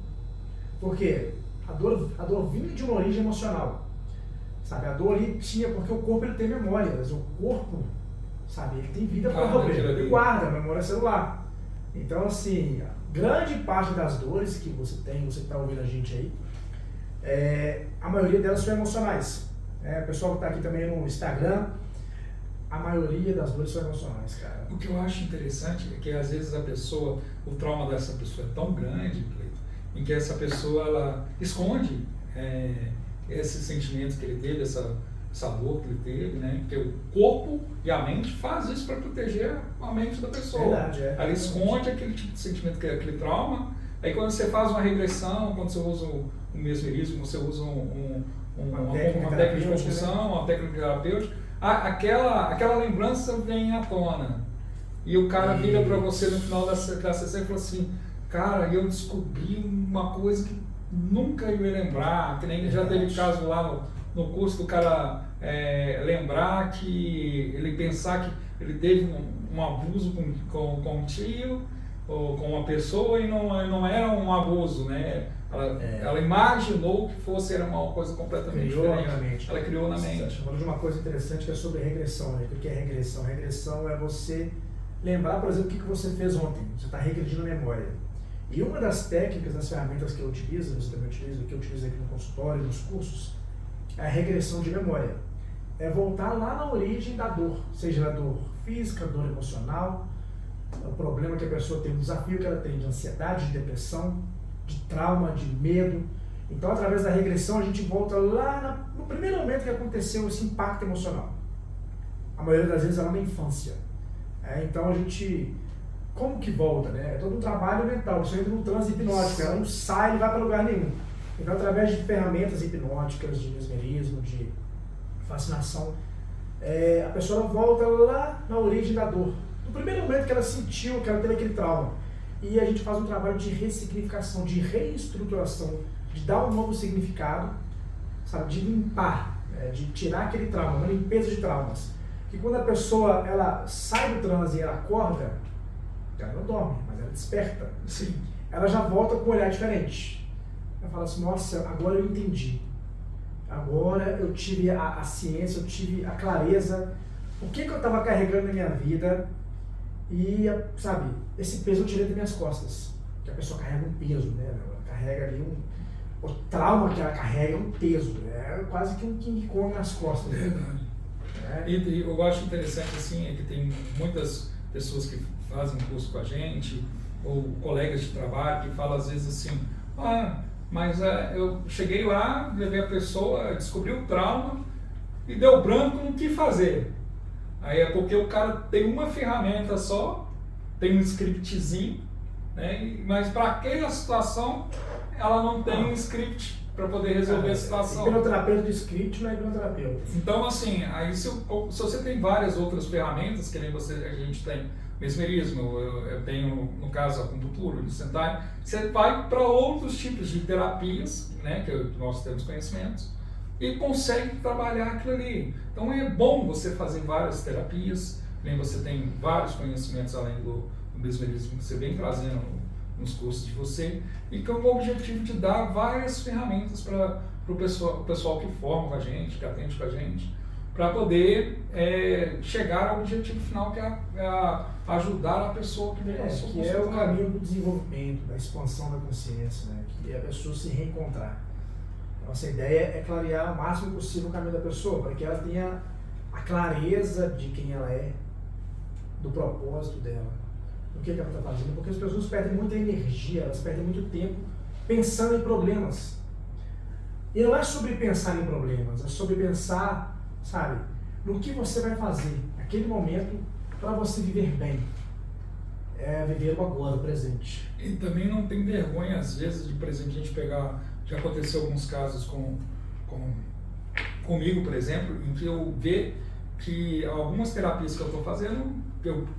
Por quê? A dor vinha de uma origem emocional. Sabe, a dor ali tinha, porque o corpo ele tem memória, mas o corpo, sabe, ele tem vida para resolver, ele guarda a memória celular. Então, assim, grande parte das dores que você tem, você que está ouvindo a gente aí, a maioria delas são emocionais. O pessoal que está aqui também no Instagram, a maioria das dores são emocionais, cara. O que eu acho interessante é que às vezes o trauma dessa pessoa é tão grande, Cleiton, em que essa pessoa ela esconde esse sentimento que ele teve, essa dor que ele teve, né? Porque o corpo e a mente fazem isso para proteger a mente da pessoa. Verdade, ela esconde aquele tipo de sentimento, que é aquele trauma. Aí quando você faz uma regressão, quando você usa o mesmerismo, você usa uma técnica de compulsão, uma técnica terapêutica, aquela lembrança vem à tona. E o cara vira para você no final da sessão e fala assim, cara, eu descobri uma coisa que nunca ia lembrar, que nem já teve caso lá no curso do cara lembrar que ele pensar que ele teve um abuso com um tio ou com uma pessoa e não era um abuso, né? Ela imaginou que era uma coisa completamente diferente. Ela criou na mente. Você falou de uma coisa interessante que é sobre regressão, né? O que é regressão? Regressão é você lembrar, por exemplo, o que você fez ontem. Você está regredindo a memória. E uma das técnicas, das ferramentas que eu utilizo, você também utiliza, que eu utilizo aqui no consultório, nos cursos, é a regressão de memória. É voltar lá na origem da dor, seja a dor física, dor emocional, o problema que a pessoa tem, o desafio que ela tem de ansiedade, de depressão, de trauma, de medo. Então, através da regressão, a gente volta lá no primeiro momento que aconteceu esse impacto emocional. A maioria das vezes é lá na infância. Então, a gente... Como que volta, né? É todo um trabalho mental. Você entra num transe hipnótico, ela não sai, não vai para lugar nenhum. Então, através de ferramentas hipnóticas, de mesmerismo, de fascinação, a pessoa volta lá na origem da dor. No primeiro momento que ela sentiu, que ela teve aquele trauma. E a gente faz um trabalho de ressignificação, de reestruturação, de dar um novo significado, sabe? De limpar, de tirar aquele trauma, uma limpeza de traumas. Que quando a pessoa ela sai do transe e ela acorda, ela não dorme, mas ela desperta. Sim. Ela já volta com um olhar diferente. Ela fala assim, nossa, agora eu entendi. Agora eu tive a ciência, eu tive a clareza. O que eu estava carregando na minha vida e, sabe, esse peso eu tirei das minhas costas. Porque a pessoa carrega um peso, né? Ela carrega ali o trauma que ela carrega é um peso. É quase que um King Kong nas costas. Verdade. E eu acho interessante, assim, é que tem muitas pessoas que fazem curso com a gente, ou colegas de trabalho, que falam às vezes assim, mas eu cheguei lá, levei a pessoa, descobri o trauma e deu branco no que fazer. Aí é porque o cara tem uma ferramenta só, tem um scriptzinho, né? Mas para aquela situação ela não tem um script para poder resolver a situação. Hipnoterapeuta de script não é hipnoterapeuta. Então, assim, aí se você tem várias outras ferramentas, que nem a gente tem mesmerismo, eu tenho, no caso, a acupuntura, de sentar, você vai para outros tipos de terapias, né, que nós temos conhecimentos, e consegue trabalhar aquilo ali. Então é bom você fazer várias terapias, nem você tem vários conhecimentos além do mesmerismo que você vem trazendo nos cursos de você, e com o objetivo de dar várias ferramentas para o pessoal que forma com a gente, que atende com a gente, para poder chegar ao objetivo final, que é ajudar a pessoa que vem que é o caminho do desenvolvimento, da expansão da consciência, né? Que é a pessoa se reencontrar. Nossa ideia é clarear o máximo possível o caminho da pessoa, para que ela tenha a clareza de quem ela é, do propósito dela, do que ela está fazendo, porque as pessoas perdem muita energia, elas perdem muito tempo pensando em problemas. E não é sobre pensar em problemas, é sobre pensar, sabe, no que você vai fazer naquele momento para você viver bem. É viver o agora, o presente. E também não tem vergonha, às vezes, de, por exemplo, a gente pegar, já aconteceu alguns casos comigo, por exemplo, em que eu ver que algumas terapias que eu estou fazendo,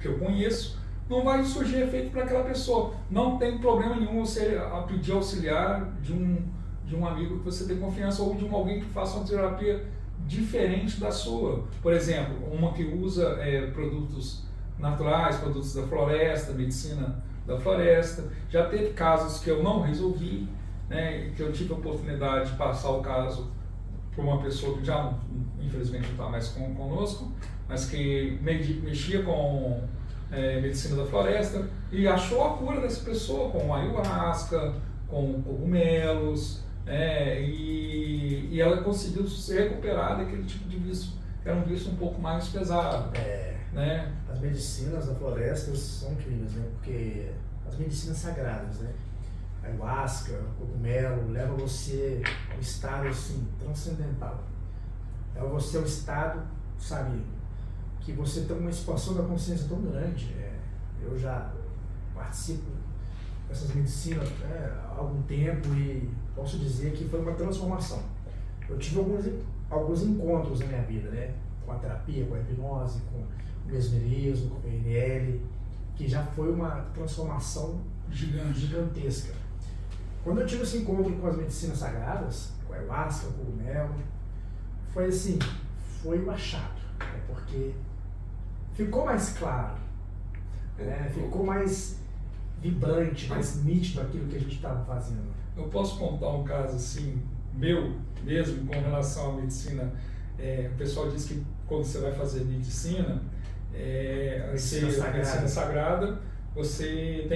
que eu conheço, não vai surgir efeito para aquela pessoa. Não tem problema nenhum você pedir auxiliar de um amigo que você tem confiança ou de alguém que faça uma terapia diferente da sua. Por exemplo, uma que usa produtos naturais, produtos da floresta, medicina da floresta. Já teve casos que eu não resolvi, né, que eu tive a oportunidade de passar o caso para uma pessoa que já, infelizmente, não está mais conosco, mas que mexia com medicina da floresta e achou a cura dessa pessoa com ayahuasca, com cogumelos, e ela conseguiu se recuperar daquele tipo de vício, que era um vício um pouco mais pesado. Né? As medicinas da floresta são incríveis, né? Porque as medicinas sagradas, né? Ayahuasca, cogumelo, leva você a um estado assim, transcendental. Leva você a um estado, sabe, que você tem uma expansão da consciência tão grande. Eu já participo dessas medicinas há algum tempo e posso dizer que foi uma transformação. Eu tive alguns encontros na minha vida, né? Com a terapia, com a hipnose, com o mesmerismo, com o PNL, que já foi uma transformação gigantesca. Quando eu tive esse encontro com as medicinas sagradas, com a ayahuasca, com o cogumelo, foi assim, foi um achado, porque ficou mais claro, ficou mais vibrante, mais nítido aquilo que a gente estava fazendo. Eu posso contar um caso assim, meu mesmo, com relação à medicina. O pessoal diz que quando você vai fazer medicina sagrada, você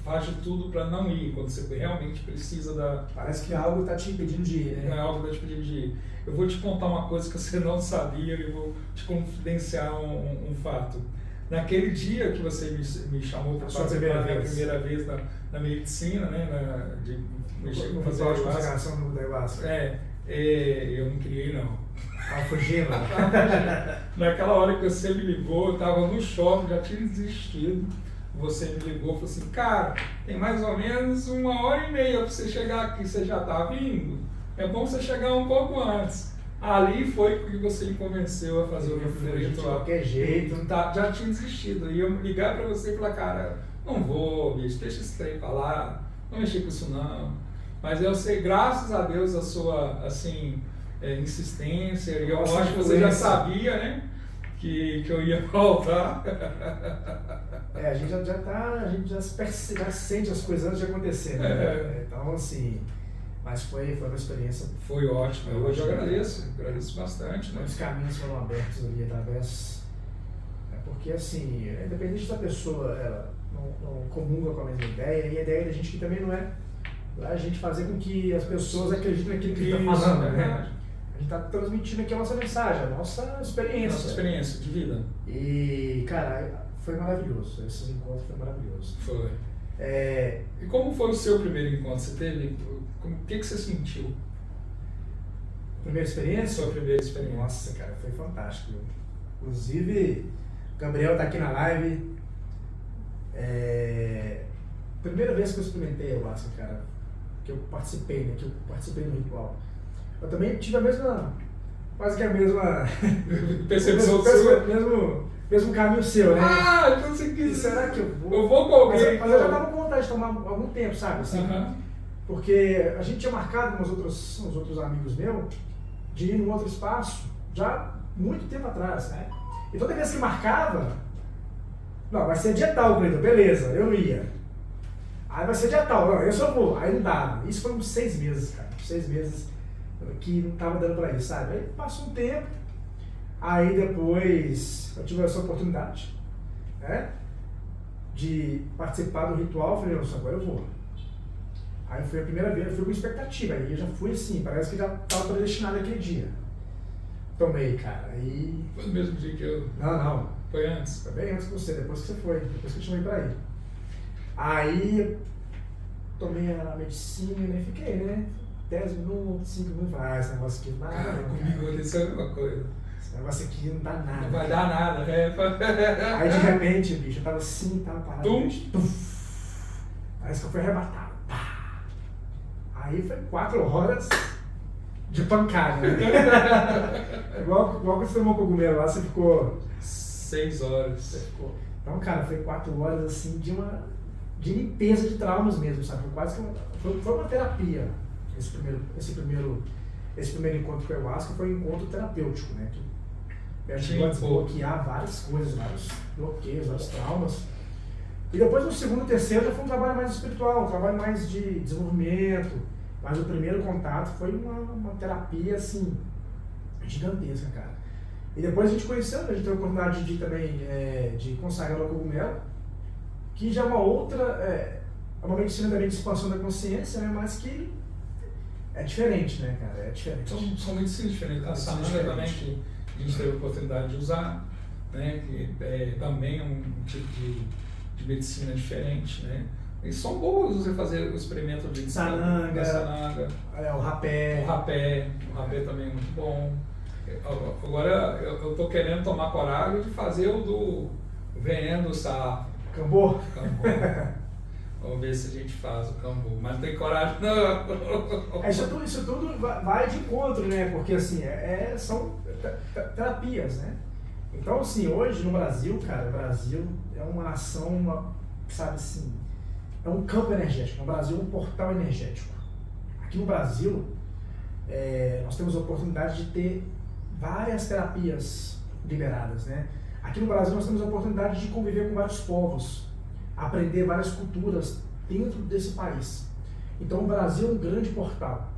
faz de tudo para não ir, quando você realmente precisa da... Parece que algo está te impedindo de ir, né? Algo está te impedindo de ir. Eu vou te contar uma coisa que você não sabia e vou te confidenciar um fato. Naquele dia que você me chamou para participar pela primeira vez na medicina, né, de mexer com fazer ayahuasca, eu não queria ir, não. Fugindo. Naquela hora que você me ligou, eu estava no shopping, já tinha desistido. Você me ligou e falou assim, cara, tem mais ou menos 1h30 para você chegar aqui, você já está vindo? É bom você chegar um pouco antes. Ali foi que você me convenceu a fazer o meu primeiro ritual. De qualquer jeito. Já tinha desistido. E eu ligar para você e falar, cara, não vou, bicho, deixa esse trem pra lá, não mexer com isso não. Mas eu sei, graças a Deus, a sua, assim, insistência, e eu acho que você já sabia, né, que eu ia voltar. A gente já sente as coisas antes de acontecer, né? Então, assim, mas foi uma experiência... Foi ótimo, eu agradeço bastante. Muitos caminhos foram abertos ali através... Porque, assim, independente da pessoa, ela não comunga com a mesma ideia, e a ideia da gente que também não é a gente fazer com que as pessoas acreditem naquilo que a gente está falando, né? A gente está transmitindo aqui a nossa mensagem, a nossa experiência. Nossa experiência de vida. E, cara, foi maravilhoso. Esses encontros foram maravilhosos. Foi. E como foi o seu primeiro encontro? Você teve... O que você sentiu? Primeira experiência? Sua primeira experiência. Nossa, cara, foi fantástico. Inclusive, o Gabriel está aqui na live. Primeira vez que eu experimentei a ayahuasca, cara, que eu participei, né? Que eu participei do ritual. Eu também tive a mesma... Quase que a mesma... Percepção sua? Mesmo caminho seu, né? Então você quis... Será que eu vou? Eu vou com alguém. Mas eu já estava com vontade de tomar algum tempo, sabe? Assim, porque a gente tinha marcado com uns outros amigos meus de ir num outro espaço já muito tempo atrás, né? E toda vez que marcava, não, vai ser dia tal, Cleiton, beleza, eu ia. Aí vai ser dia tal, não, eu só vou. Aí não dava. Isso foi uns 6 meses, cara. 6 meses que não tava dando pra ir, sabe? Aí passou um tempo, aí depois eu tive essa oportunidade, né? De participar do ritual, eu falei, nossa, agora eu vou. Aí foi a primeira vez, eu fui com expectativa, aí eu já fui assim, parece que já estava predestinado aquele dia. Tomei, cara, aí... Foi no mesmo dia que eu... Não. Foi antes? Foi bem antes que você, depois que você foi, depois que eu te chamei pra ir. Aí, tomei a medicina e fiquei, né? 10 minutos, 5 minutos, esse negócio aqui não dá nada. Comigo aconteceu a mesma coisa. Esse negócio aqui não dá nada. Não vai dar nada, Aí de repente, bicho, eu tava assim, tava parado. Tum. Parece que eu fui arrebatado. Pá. Aí foi 4 horas de pancada, né? igual quando você tomou cogumelo lá, você ficou... 6 horas. Você ficou... Então, cara, foi 4 horas assim de limpeza de traumas mesmo, sabe? Foi quase que foi uma terapia. Esse primeiro encontro com a ayahuasca foi um encontro terapêutico, né? Que ajudou a desbloquear várias coisas, vários bloqueios, vários traumas. E depois no segundo e terceiro já foi um trabalho mais espiritual, um trabalho mais de desenvolvimento. Mas o primeiro contato foi uma terapia, assim, gigantesca, cara. E depois a gente conheceu, a gente teve a oportunidade de também de consagrar o cogumelo, que já é uma outra, é uma medicina também de expansão da consciência, né? Mas que é diferente, né, cara? É diferente. São medicinas diferentes. A sananga também, que a gente teve a oportunidade de usar, né? Que também é um tipo de medicina diferente, né? E são boas você fazer o experimento de sananga, o rapé. O rapé também é muito bom. Agora eu tô querendo tomar coragem de fazer o do veneno do sapo. Cambô? Vamos ver se a gente faz o cambu, mas não tem coragem não. Isso tudo vai de encontro, né? Porque assim, são terapias, né? Então assim, hoje no Brasil, cara, o Brasil é uma nação, sabe assim, é um campo energético. O Brasil é um portal energético. Aqui no Brasil, nós temos a oportunidade de ter várias terapias liberadas, né? Aqui no Brasil nós temos a oportunidade de conviver com vários povos, aprender várias culturas dentro desse país. Então o Brasil é um grande portal.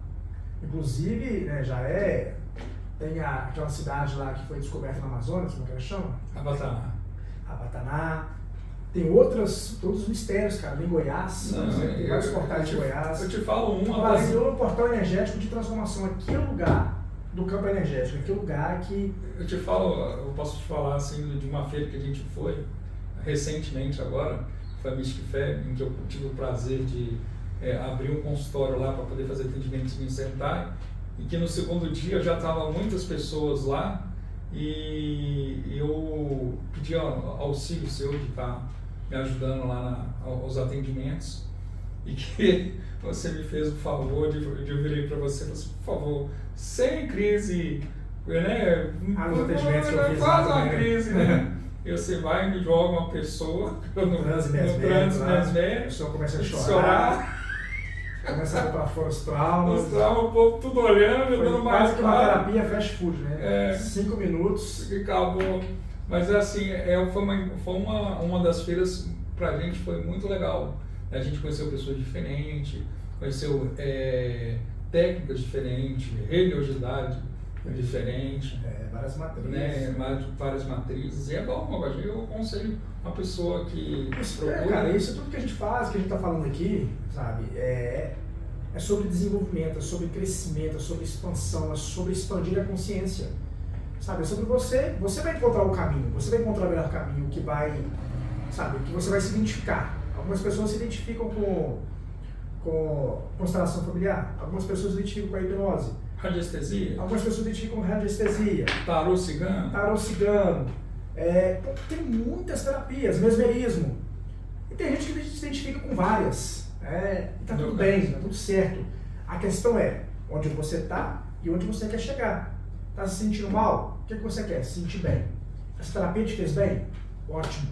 Inclusive, né, tem aquela cidade lá que foi descoberta no Amazonas, como é que ela chama? Rabataná. Tem outros mistérios, cara, em Goiás, tem vários portais de Goiás. Eu te falo O Brasil é um portal energético de transformação. Aqui é o lugar do campo energético, aqui é o lugar que... Eu posso te falar assim de uma feira que a gente foi recentemente agora, foi a Mystic Fair, em que eu tive o prazer de abrir um consultório lá para poder fazer atendimento em Sentai, e que no segundo dia já estavam muitas pessoas lá, e eu pedi auxílio seu de estar me ajudando lá aos atendimentos, e que você me fez o favor de eu virei para você e falei assim, por favor, sem crise, né? Os atendimentos que eu fiz faz uma crise, né? E você vai e me joga uma pessoa no trânsito mesmérico, a pessoa começa a chorar, começa a botar fora os traumas. Os traumas, o povo tudo olhando, dando mais quase que uma terapia fast food, né? 5 minutos. E acabou. Mas assim, foi uma das feiras pra gente foi muito legal. A gente conheceu pessoas diferentes, conheceu técnicas diferentes, religiosidade diferente. Várias matrizes. Né? Várias matrizes. E é bom, eu aconselho uma pessoa que procura... Cara, isso é tudo que a gente faz, que a gente tá falando aqui, sabe? É sobre desenvolvimento, é sobre crescimento, é sobre expansão, é sobre expandir a consciência. Sabe? É sobre você vai encontrar o caminho, você vai encontrar o melhor caminho que vai, sabe? Que você vai se identificar. Algumas pessoas se identificam com constelação familiar, algumas pessoas se identificam com a hipnose. Radiestesia? Algumas pessoas se identificam com radiestesia. Tarô cigano. Tem muitas terapias, mesmerismo. E tem gente que se identifica com várias. E tá tudo bem, tá tudo certo. A questão é onde você está e onde você quer chegar. Está se sentindo mal? O que você quer? Se sentir bem. Essa terapia te fez bem? Ótimo.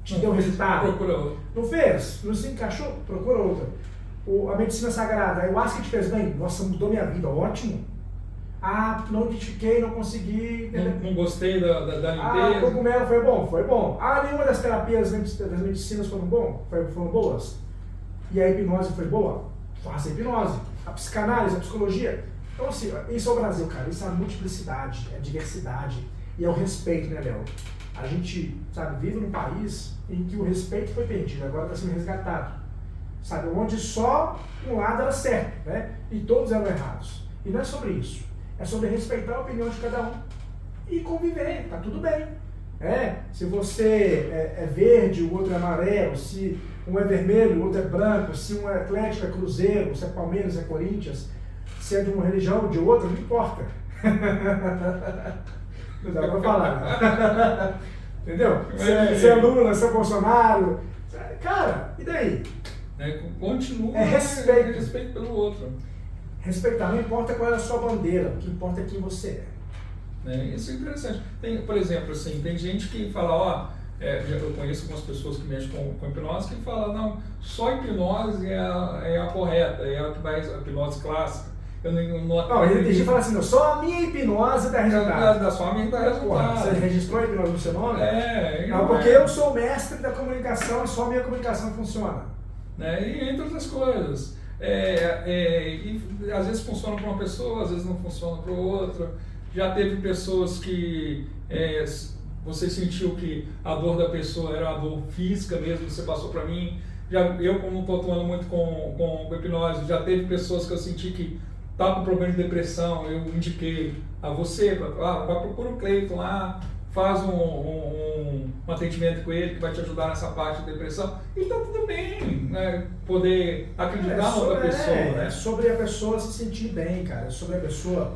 Te deu resultado? Procura outra. Não fez? Não se encaixou? Procura outra. A medicina sagrada, a ayahuasca te fez bem? Nossa, mudou minha vida, ótimo. Não identifiquei, não consegui. Não gostei da limpeza. O cogumelo foi bom? Foi bom. Nenhuma das terapias das medicinas foram boas? E a hipnose foi boa? Faça a hipnose. A psicanálise, a psicologia. Então assim, isso é o Brasil, cara. Isso é a multiplicidade, é a diversidade. E é o respeito, né, Léo? A gente, sabe, vive num país em que o respeito foi perdido, agora está sendo resgatado. sabe? Onde só um lado era certo, né? E todos eram errados. E não é sobre isso. É sobre respeitar a opinião de cada um e conviver, tá tudo bem. Se você é verde, o outro é amarelo, se um é vermelho, o outro é branco, se um é Atlético, é Cruzeiro, se é Palmeiras, é Corinthians, se é de uma religião ou de outra, não importa. Não dá pra falar. Entendeu? Se é Lula, se é Bolsonaro. Cara, e daí? Continua respeito pelo outro. Respeitar, não importa qual é a sua bandeira, o que importa é quem você é. Isso é interessante. Tem, por exemplo, assim, tem gente que fala, eu conheço algumas pessoas que mexem com hipnose que falam, não, só hipnose é a correta, é a que vai, a hipnose clássica. Ele deixa falar assim, só a minha hipnose dá resultado. Só a minha dá resultado. Você registrou a hipnose no seu nome? Não, porque eu sou o mestre da comunicação e só a minha comunicação funciona. E entre outras coisas. E às vezes funciona para uma pessoa, às vezes não funciona para outra. Já teve pessoas que você sentiu que a dor da pessoa era a dor física mesmo, você passou para mim. Eu, como não estou atuando muito com hipnose, já teve pessoas que eu senti que estava com problema de depressão, eu indiquei a você, vai procurar o Cleiton lá, faz um atendimento com ele que vai te ajudar nessa parte de depressão. E está tudo bem, né? Poder acreditar na outra pessoa. É sobre a pessoa se sentir bem, cara. É sobre a pessoa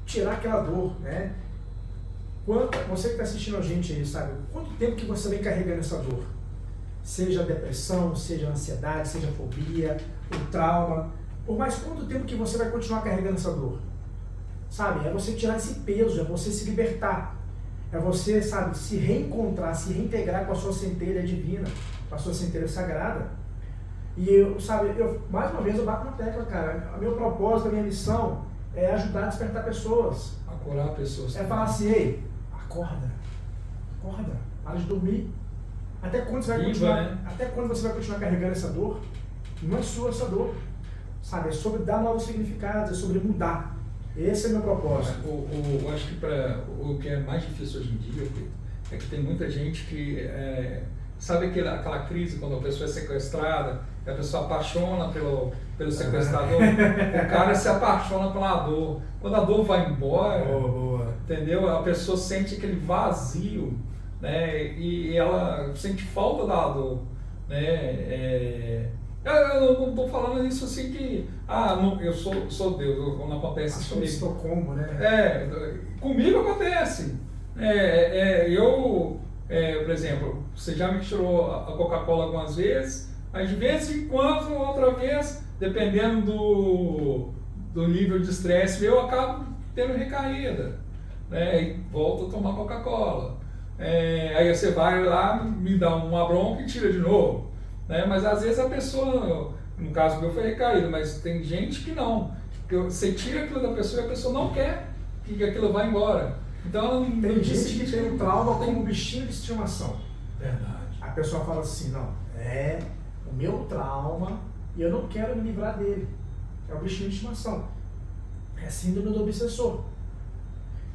tirar aquela dor, né? Você que está assistindo a gente aí, sabe? Quanto tempo que você vem carregando essa dor? Seja depressão, seja ansiedade, seja fobia, o trauma. Por mais quanto tempo que você vai continuar carregando essa dor? Sabe? É você tirar esse peso, é você se libertar. É você, sabe, se reencontrar, se reintegrar com a sua centelha divina, com a sua centelha sagrada. E mais uma vez eu bato na tecla, cara. O meu propósito, a minha missão é ajudar a despertar pessoas. A curar pessoas. É falar assim, ei, acorda, para de dormir. Até quando você vai continuar carregando essa dor? Não é sua essa dor. Sabe, é sobre dar novos significados, é sobre mudar. Esse é o meu propósito. Eu acho que o que é mais difícil hoje em dia é que tem muita gente que sabe aquela crise quando a pessoa é sequestrada, a pessoa apaixona pelo sequestrador, o cara se apaixona pela dor. Quando a dor vai embora, entendeu? A pessoa sente aquele vazio, né? E ela sente falta da dor, né? Eu não estou falando isso assim que, eu sou Deus, quando acontece isso comigo. Estocolmo, né? Comigo acontece. Por exemplo, você já me tirou a Coca-Cola algumas vezes, mas de vez em quando, outra vez, dependendo do nível de estresse, eu acabo tendo recaída, né? E volto a tomar Coca-Cola. Aí você vai lá, me dá uma bronca e tira de novo. Mas às vezes a pessoa, no caso meu foi recaído, mas tem gente que não. Você tira aquilo da pessoa e a pessoa não quer que aquilo vá embora. Então tem gente que tem um trauma como um bichinho de estimação. Verdade. A pessoa fala assim, não, é o meu trauma e eu não quero me livrar dele. É o bichinho de estimação. É síndrome do obsessor.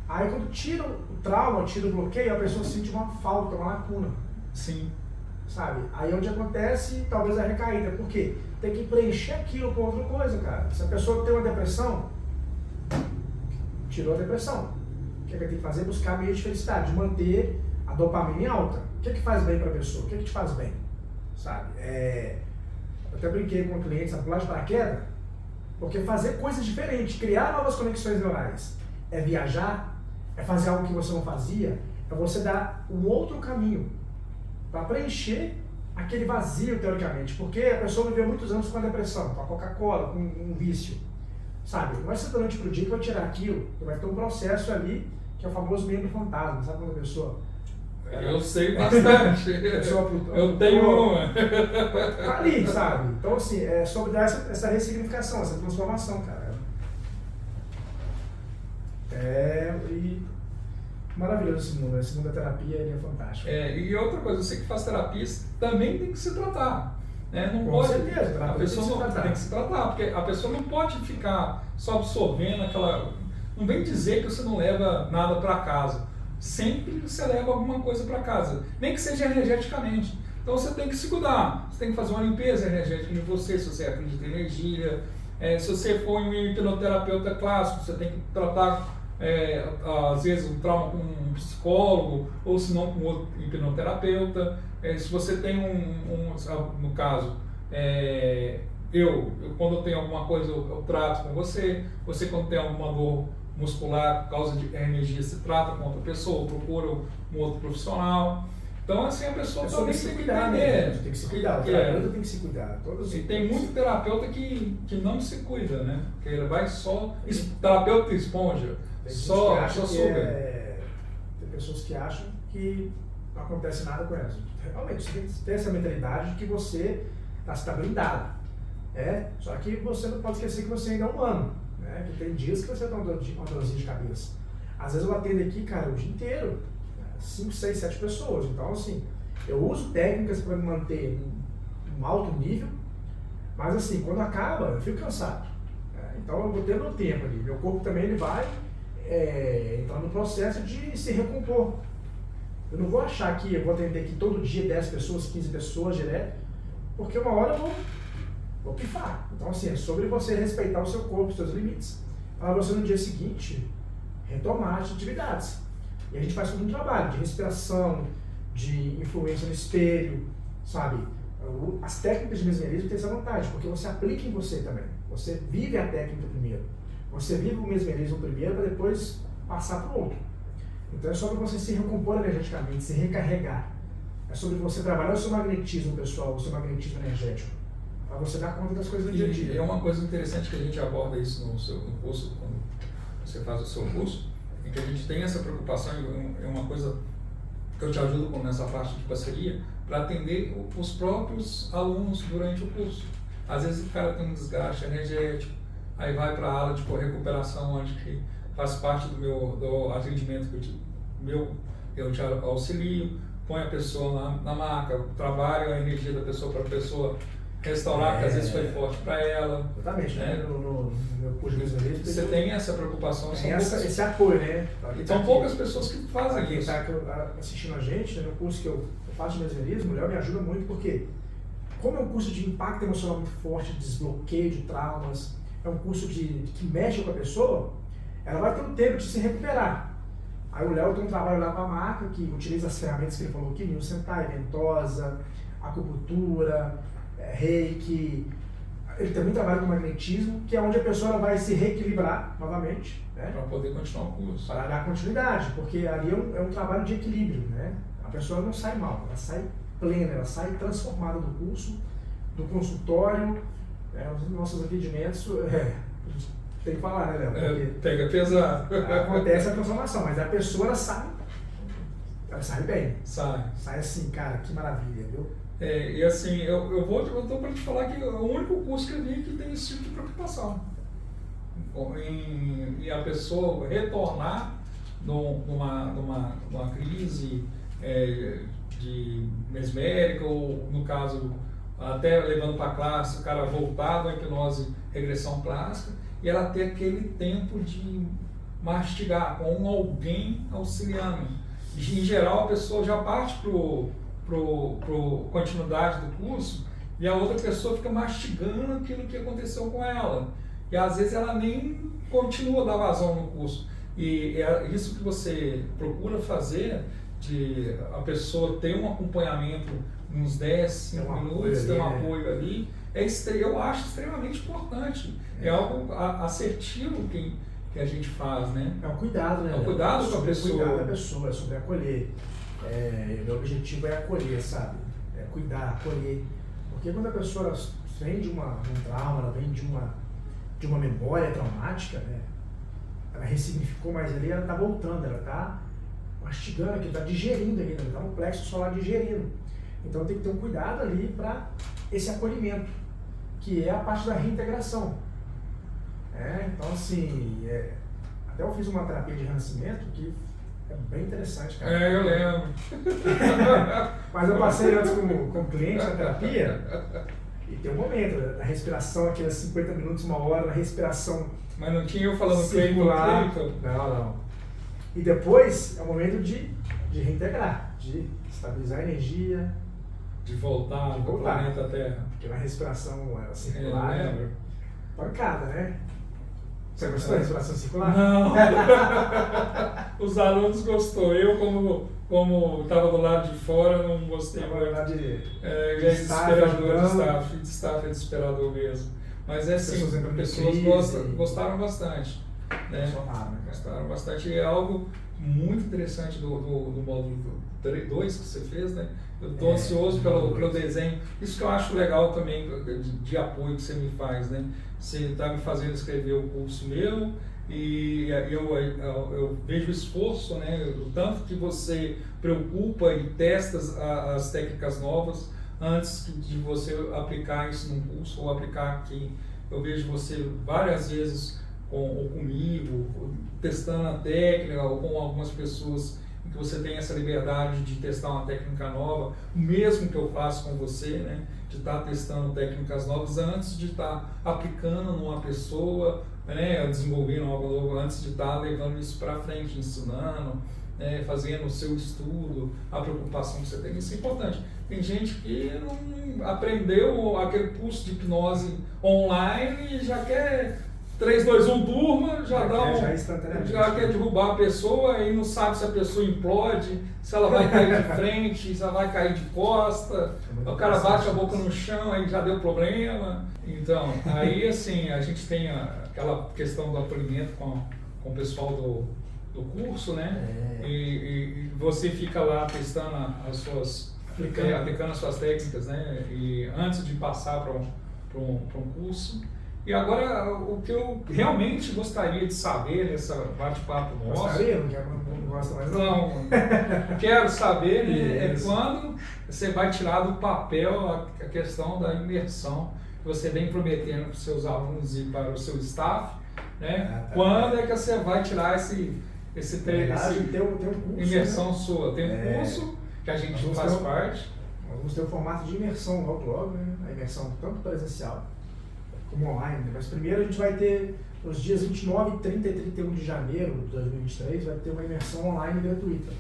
Aí quando tira o trauma, tira o bloqueio, a pessoa sente uma falta, uma lacuna. Sim. Sabe? Aí onde acontece talvez a recaída. Por quê? Tem que preencher aquilo com outra coisa, cara. Se a pessoa tem uma depressão, tirou a depressão. O que é que tem que fazer? Buscar meios de felicidade, manter a dopamina em alta. O que é que faz bem para a pessoa? O que é que te faz bem? Sabe? Eu até brinquei com um cliente, sabe, pular de paraquedas, porque fazer coisas diferentes, criar novas conexões neurais, é viajar, é fazer algo que você não fazia, é você dar um outro caminho para preencher aquele vazio, teoricamente, porque a pessoa viveu muitos anos com a depressão, com a Coca-Cola, com um vício, sabe? Não vai ser durante o dia que vai tirar aquilo, vai ter um processo ali, que é o famoso membro fantasma, sabe quando a pessoa... Eu sei bastante, eu tenho uma. Tá ali, sabe? Então, assim, é sobre dar essa ressignificação, essa transformação, cara. E maravilhoso esse mundo, a segunda terapia ele é fantástico. E outra coisa, você que faz terapia também tem que se tratar. Não Com pode, certeza, a pessoa tem que se tratar, porque a pessoa não pode ficar só absorvendo aquela... Não vem dizer que você não leva nada para casa. Sempre você leva alguma coisa para casa, nem que seja energeticamente. Então Então você tem que se cuidar, você tem que fazer uma limpeza energética em você, se você acredita em energia. Se você for um hipnoterapeuta clássico, você tem que tratar, às vezes, um trauma com um psicólogo, ou se não com outro hipnoterapeuta. Se você tem no caso, quando eu tenho alguma coisa, eu trato com você quando tem alguma dor muscular por causa de energia, se trata com outra pessoa, procura um outro profissional. Então, assim, a pessoa também tem que cuidar, entender. né? Tem que se cuidar, o terapeuta tem que se cuidar. E tem muito terapeuta que não se cuida, né? Porque ele vai só... Terapeuta esponja, só suga. Tem pessoas que acham que não acontece nada com elas. Realmente, você tem que ter essa mentalidade de que você está blindado. Só que você não pode esquecer que você ainda é humano. Né? Que tem dias que você está com uma dorzinha de cabeça. Às vezes eu atendo aqui, cara, o dia inteiro. 5, 6, 7 pessoas. Então, assim, eu uso técnicas para me manter em um alto nível, mas, assim, quando acaba, eu fico cansado. Então, eu vou ter meu tempo ali. Meu corpo também ele vai entrar no processo de se recompor. Eu não vou achar que eu vou atender aqui todo dia 10 pessoas, 15 pessoas direto, porque uma hora eu vou pifar. Então, assim, é sobre você respeitar o seu corpo, os seus limites, para você no dia seguinte retomar as atividades. E a gente faz todo um trabalho de respiração, de influência no espelho, sabe? As técnicas de mesmerismo têm essa vantagem, porque você aplica em você também. Você vive a técnica primeiro. Você vive o mesmerismo primeiro para depois passar para o outro. Então é sobre você se recompor energeticamente, se recarregar. É sobre você trabalhar o seu magnetismo pessoal, o seu magnetismo energético, para você dar conta das coisas do dia a dia. E é uma coisa interessante que a gente aborda isso no curso, quando você faz o seu curso, que a gente tem essa preocupação, é uma coisa que eu te ajudo nessa parte de parceria, para atender os próprios alunos durante o curso. Às vezes o cara tem um desgaste energético, aí vai para a aula de recuperação, onde que faz parte do atendimento que eu te auxilio, põe a pessoa na maca, trabalho a energia da pessoa para a pessoa restaurar, porque às vezes foi forte para ela. Exatamente, né? No meu curso de mesmerismo você tem essa preocupação, esse apoio, né? São poucas pessoas que fazem quem isso. está assistindo a gente, né, no curso que eu faço de mesmerismo, o Léo me ajuda muito porque, como é um curso de impacto emocional muito forte, de desbloqueio de traumas, é um curso que mexe com a pessoa, ela vai ter um tempo de se recuperar. Aí o Léo tem um trabalho lá com a marca que utiliza as ferramentas que ele falou aqui, Nil Sentai, ventosa, acupuntura, reiki. Ele também trabalha com magnetismo, que é onde a pessoa vai se reequilibrar novamente, né? Para poder continuar o curso. Para dar continuidade, porque ali é um trabalho de equilíbrio, né? A pessoa não sai mal, ela sai plena, ela sai transformada do curso, do consultório, os nossos atendimentos, tem que falar, né, Léo? Pega pesado. Acontece a transformação, mas a pessoa ela sai bem. Sai assim, cara, que maravilha, viu? E assim, eu estou para te falar que é o único curso que eu vi que tem esse tipo de preocupação. E a pessoa retornar numa crise de mesmérica, ou no caso, até levando para a classe, o cara voltar da hipnose regressão clássica, e ela ter aquele tempo de mastigar com alguém auxiliando. Em geral, a pessoa já parte para continuidade do curso e a outra pessoa fica mastigando aquilo que aconteceu com ela. E às vezes ela nem continua a dar vazão no curso. E é isso que você procura fazer, de a pessoa ter um acompanhamento uns 10, 5 minutos, ter um apoio ali, eu acho extremamente importante. É algo assertivo que a gente faz, né? É o cuidado, né? É o cuidado com a pessoa. Cuidar da pessoa, é sobre acolher. Meu objetivo é acolher, sabe? É cuidar, acolher. Porque quando a pessoa vem de um trauma, ela vem de uma memória traumática, né? Ela ressignificou mais ali, ela está voltando, ela está mastigando aqui, está digerindo ainda, está no plexo solar digerindo. Então tem que ter um cuidado ali para esse acolhimento, que é a parte da reintegração. Então assim, até eu fiz uma terapia de renascimento que é bem interessante, cara. Eu lembro. Mas eu passei antes como cliente na terapia e tem um momento da respiração, aqueles 50 minutos, 1 hora, na respiração. Mas não tinha eu falando circular. Não. E depois é o momento de reintegrar, de estabilizar a energia, De voltar ao planeta Terra. Porque na respiração circular lembro. Pancada, né? Você gostou da respiração circular? Não. Os alunos gostou. Eu, como estava do lado de fora, não gostei muito. É desesperador de staff, é desesperador mesmo. Mas é assim, as pessoas gostaram bastante. Né? Gostaram bastante. É algo muito interessante do módulo 2 que você fez, né? Eu estou ansioso pelo desenho. Isso que eu acho legal também de apoio que você me faz, né? Você está me fazendo escrever o curso meu e eu vejo o esforço, né? O tanto que você preocupa e testa as técnicas novas antes de você aplicar isso num curso ou aplicar aqui. Eu vejo você várias vezes ou comigo, testando a técnica, ou com algumas pessoas em que você tem essa liberdade de testar uma técnica nova, o mesmo que eu faço com você, né? De estar testando técnicas novas antes de estar aplicando numa pessoa, né? Desenvolvendo algo novo, antes de estar levando isso para frente, ensinando, né? Fazendo o seu estudo, a preocupação que você tem, isso é importante. Tem gente que não aprendeu aquele curso de hipnose online e já quer 3, 2, 1, turma, já quer derrubar a pessoa e não sabe se a pessoa implode, se ela vai cair de frente, se ela vai cair de costa, o cara bate a boca no chão, aí já deu problema. Então, aí assim, a gente tem aquela questão do acolhimento com o pessoal do curso, né? E você fica lá testando aplicando as suas técnicas, né? E antes de passar para um curso. E agora, o que eu realmente gostaria de saber nesse bate-papo nosso... Gostaria? Não gosta mais não? Quero saber, né, quando você vai tirar do papel a questão da imersão que você vem prometendo para os seus alunos e para o seu staff, né? Quando é que você vai tirar esse imersão sua? Tem um curso que a gente faz parte. Nós vamos ter um formato de imersão logo, né? A imersão tanto presencial como online, mas primeiro a gente vai ter, nos dias 29, 30 e 31 de janeiro de 2023, vai ter uma imersão online gratuita.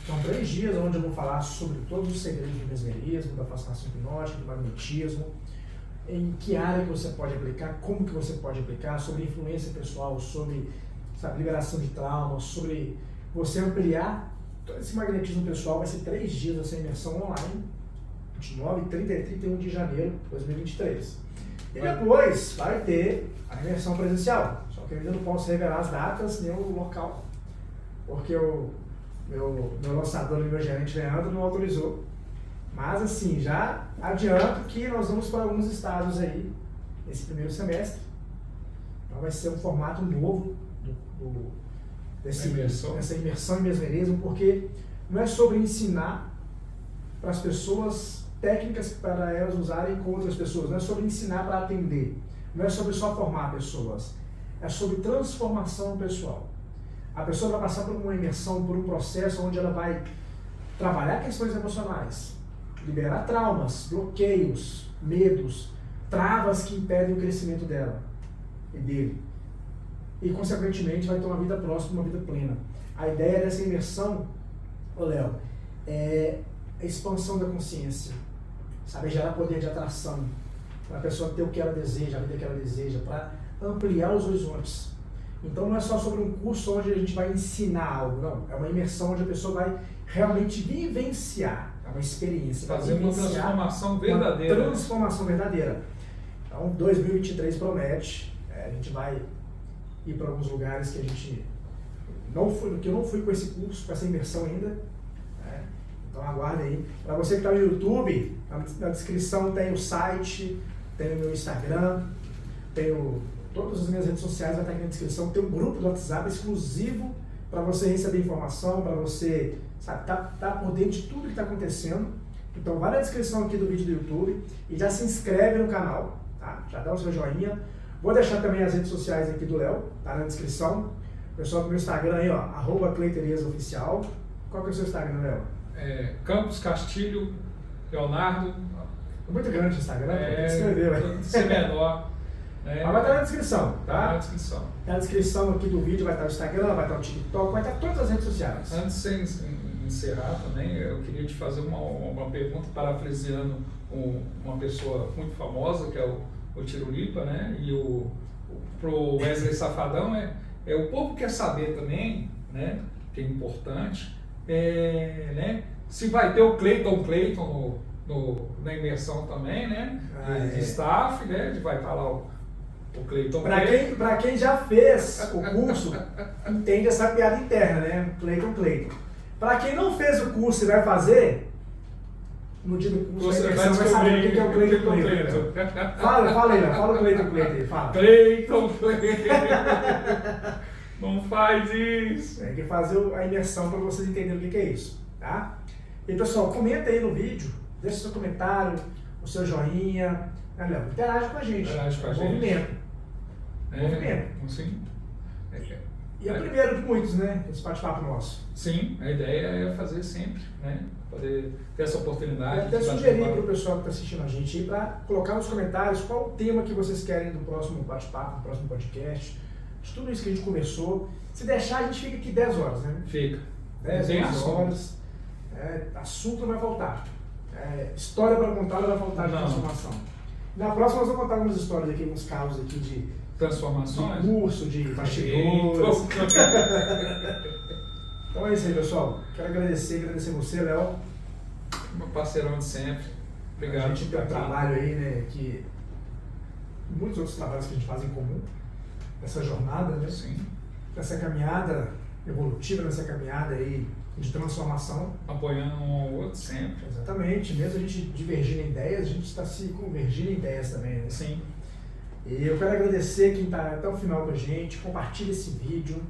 São 3 dias onde eu vou falar sobre todos os segredos do mesmerismo, da fascinação hipnótica, do magnetismo, em que área que você pode aplicar, como que você pode aplicar, sobre influência pessoal, sobre liberação de traumas, sobre você ampliar todo esse magnetismo pessoal. Vai ser 3 dias dessa imersão online, 29, 30 e 31 de janeiro de 2023. E depois vai ter a imersão presencial, só que eu ainda não posso revelar as datas nem o local, porque o meu lançador e meu gerente Leandro não autorizou. Mas assim, já adianto que nós vamos para alguns estados aí nesse primeiro semestre. Então vai ser um formato novo dessa imersão em mesmerismo, porque não é sobre ensinar para as pessoas técnicas para elas usarem com outras pessoas, não é sobre ensinar para atender, não é sobre só formar pessoas, é sobre transformação pessoal. A pessoa vai passar por uma imersão, por um processo onde ela vai trabalhar questões emocionais, liberar traumas, bloqueios, medos, travas que impedem o crescimento dela e dele. E, consequentemente, vai ter uma vida próxima, uma vida plena. A ideia dessa imersão, Léo, é a expansão da consciência. Sabe, gerar poder de atração, para a pessoa ter o que ela deseja, a vida que ela deseja, para ampliar os horizontes. Então não é só sobre um curso onde a gente vai ensinar algo, não. É uma imersão onde a pessoa vai realmente vivenciar, é uma experiência. Fazer uma transformação verdadeira. Uma transformação verdadeira. Então 2023 promete, a gente vai ir para alguns lugares que a gente que eu não fui com esse curso, com essa imersão ainda. Então aguarde aí. Para você que está no YouTube, na descrição tem o site, tem o meu Instagram, todas as minhas redes sociais, vai estar aqui na descrição. Tem um grupo do WhatsApp exclusivo para você receber informação, para você tá por dentro de tudo que está acontecendo. Então vai na descrição aqui do vídeo do YouTube e já se inscreve no canal, tá? Já dá o seu joinha. Vou deixar também as redes sociais aqui do Léo, tá na descrição. Pessoal do meu Instagram aí, ó, @CleiteriasOficial. Qual que é o seu Instagram, Léo? Campos Castilho Leonardo. É muito grande o Instagram, tem que escrever, vai ser menor. Mas vai estar na descrição, tá? Tá na descrição. Na descrição aqui do vídeo vai estar o Instagram, vai estar o TikTok, vai estar todas as redes sociais. Antes de encerrar também, eu queria te fazer uma pergunta, parafraseando uma pessoa muito famosa, que é o Tirulipa, né? E pro Wesley Safadão, o povo quer saber também, né? Que é importante, né? Se vai ter o Cleiton na imersão também, né? De staff, né? Vai estar lá o Cleiton. Para quem já fez o curso, entende essa piada interna, né? Cleiton. Para quem não fez o curso e vai fazer, no dia do curso você vai saber o que é o Cleiton. Fala aí, fala o Cleiton aí, fala. Cleiton. Não faz isso. Tem que fazer a imersão para vocês entenderem o que é isso, tá? E pessoal, comenta aí no vídeo, deixa seu comentário, o seu joinha, né, Léo? Interage com a gente. Interage com a gente. Movimento. Sim. E é o primeiro de muitos, né? Esse bate-papo nosso. Sim, a ideia é fazer sempre, né? Poder ter essa oportunidade. Eu até sugerir para o pessoal que está assistindo a gente aí para colocar nos comentários qual o tema que vocês querem do próximo bate-papo, do próximo podcast. De tudo isso que a gente conversou. Se deixar, a gente fica aqui 10 horas, né? Fica. 10 horas. Assunto não vai faltar. História para contar não vai faltar de transformação. Na próxima nós vamos contar algumas histórias aqui, uns casos aqui de transformações, de curso, de bastidores. Então é isso aí, pessoal. Quero agradecer você, Léo. Meu parceirão de sempre. Obrigado. A gente tem um trabalho aí, né, que muitos outros trabalhos que a gente faz em comum, nessa jornada, né? Sim. Nessa caminhada evolutiva, nessa caminhada aí de transformação. Apoiando um ao outro sempre. Exatamente. Mesmo a gente divergindo em ideias, a gente está se convergindo em ideias também, né? Sim. E eu quero agradecer quem está até o final com a gente, compartilha esse vídeo,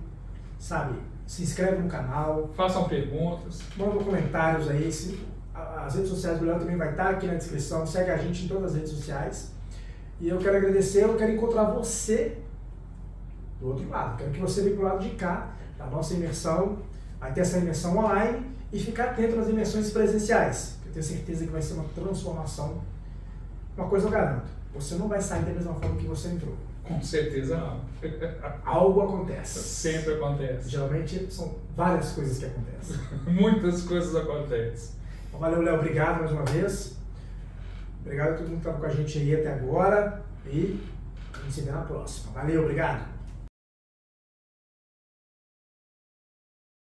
sabe? Se inscreve no canal. Façam perguntas. Manda comentários aí. As redes sociais do Léo também vai estar aqui na descrição. Segue a gente em todas as redes sociais. E eu quero agradecer, eu quero encontrar você do outro lado. Quero que você venha pro lado de cá, da nossa imersão. Vai ter essa imersão online e ficar atento nas imersões presenciais. Eu tenho certeza que vai ser uma transformação. Uma coisa eu garanto. Você não vai sair da mesma forma que você entrou. Com certeza não. Algo acontece. Sempre acontece. Geralmente são várias coisas que acontecem. Muitas coisas acontecem. Então, valeu, Léo. Obrigado mais uma vez. Obrigado a todo mundo que estava com a gente aí até agora. E a gente se vê na próxima. Valeu, obrigado.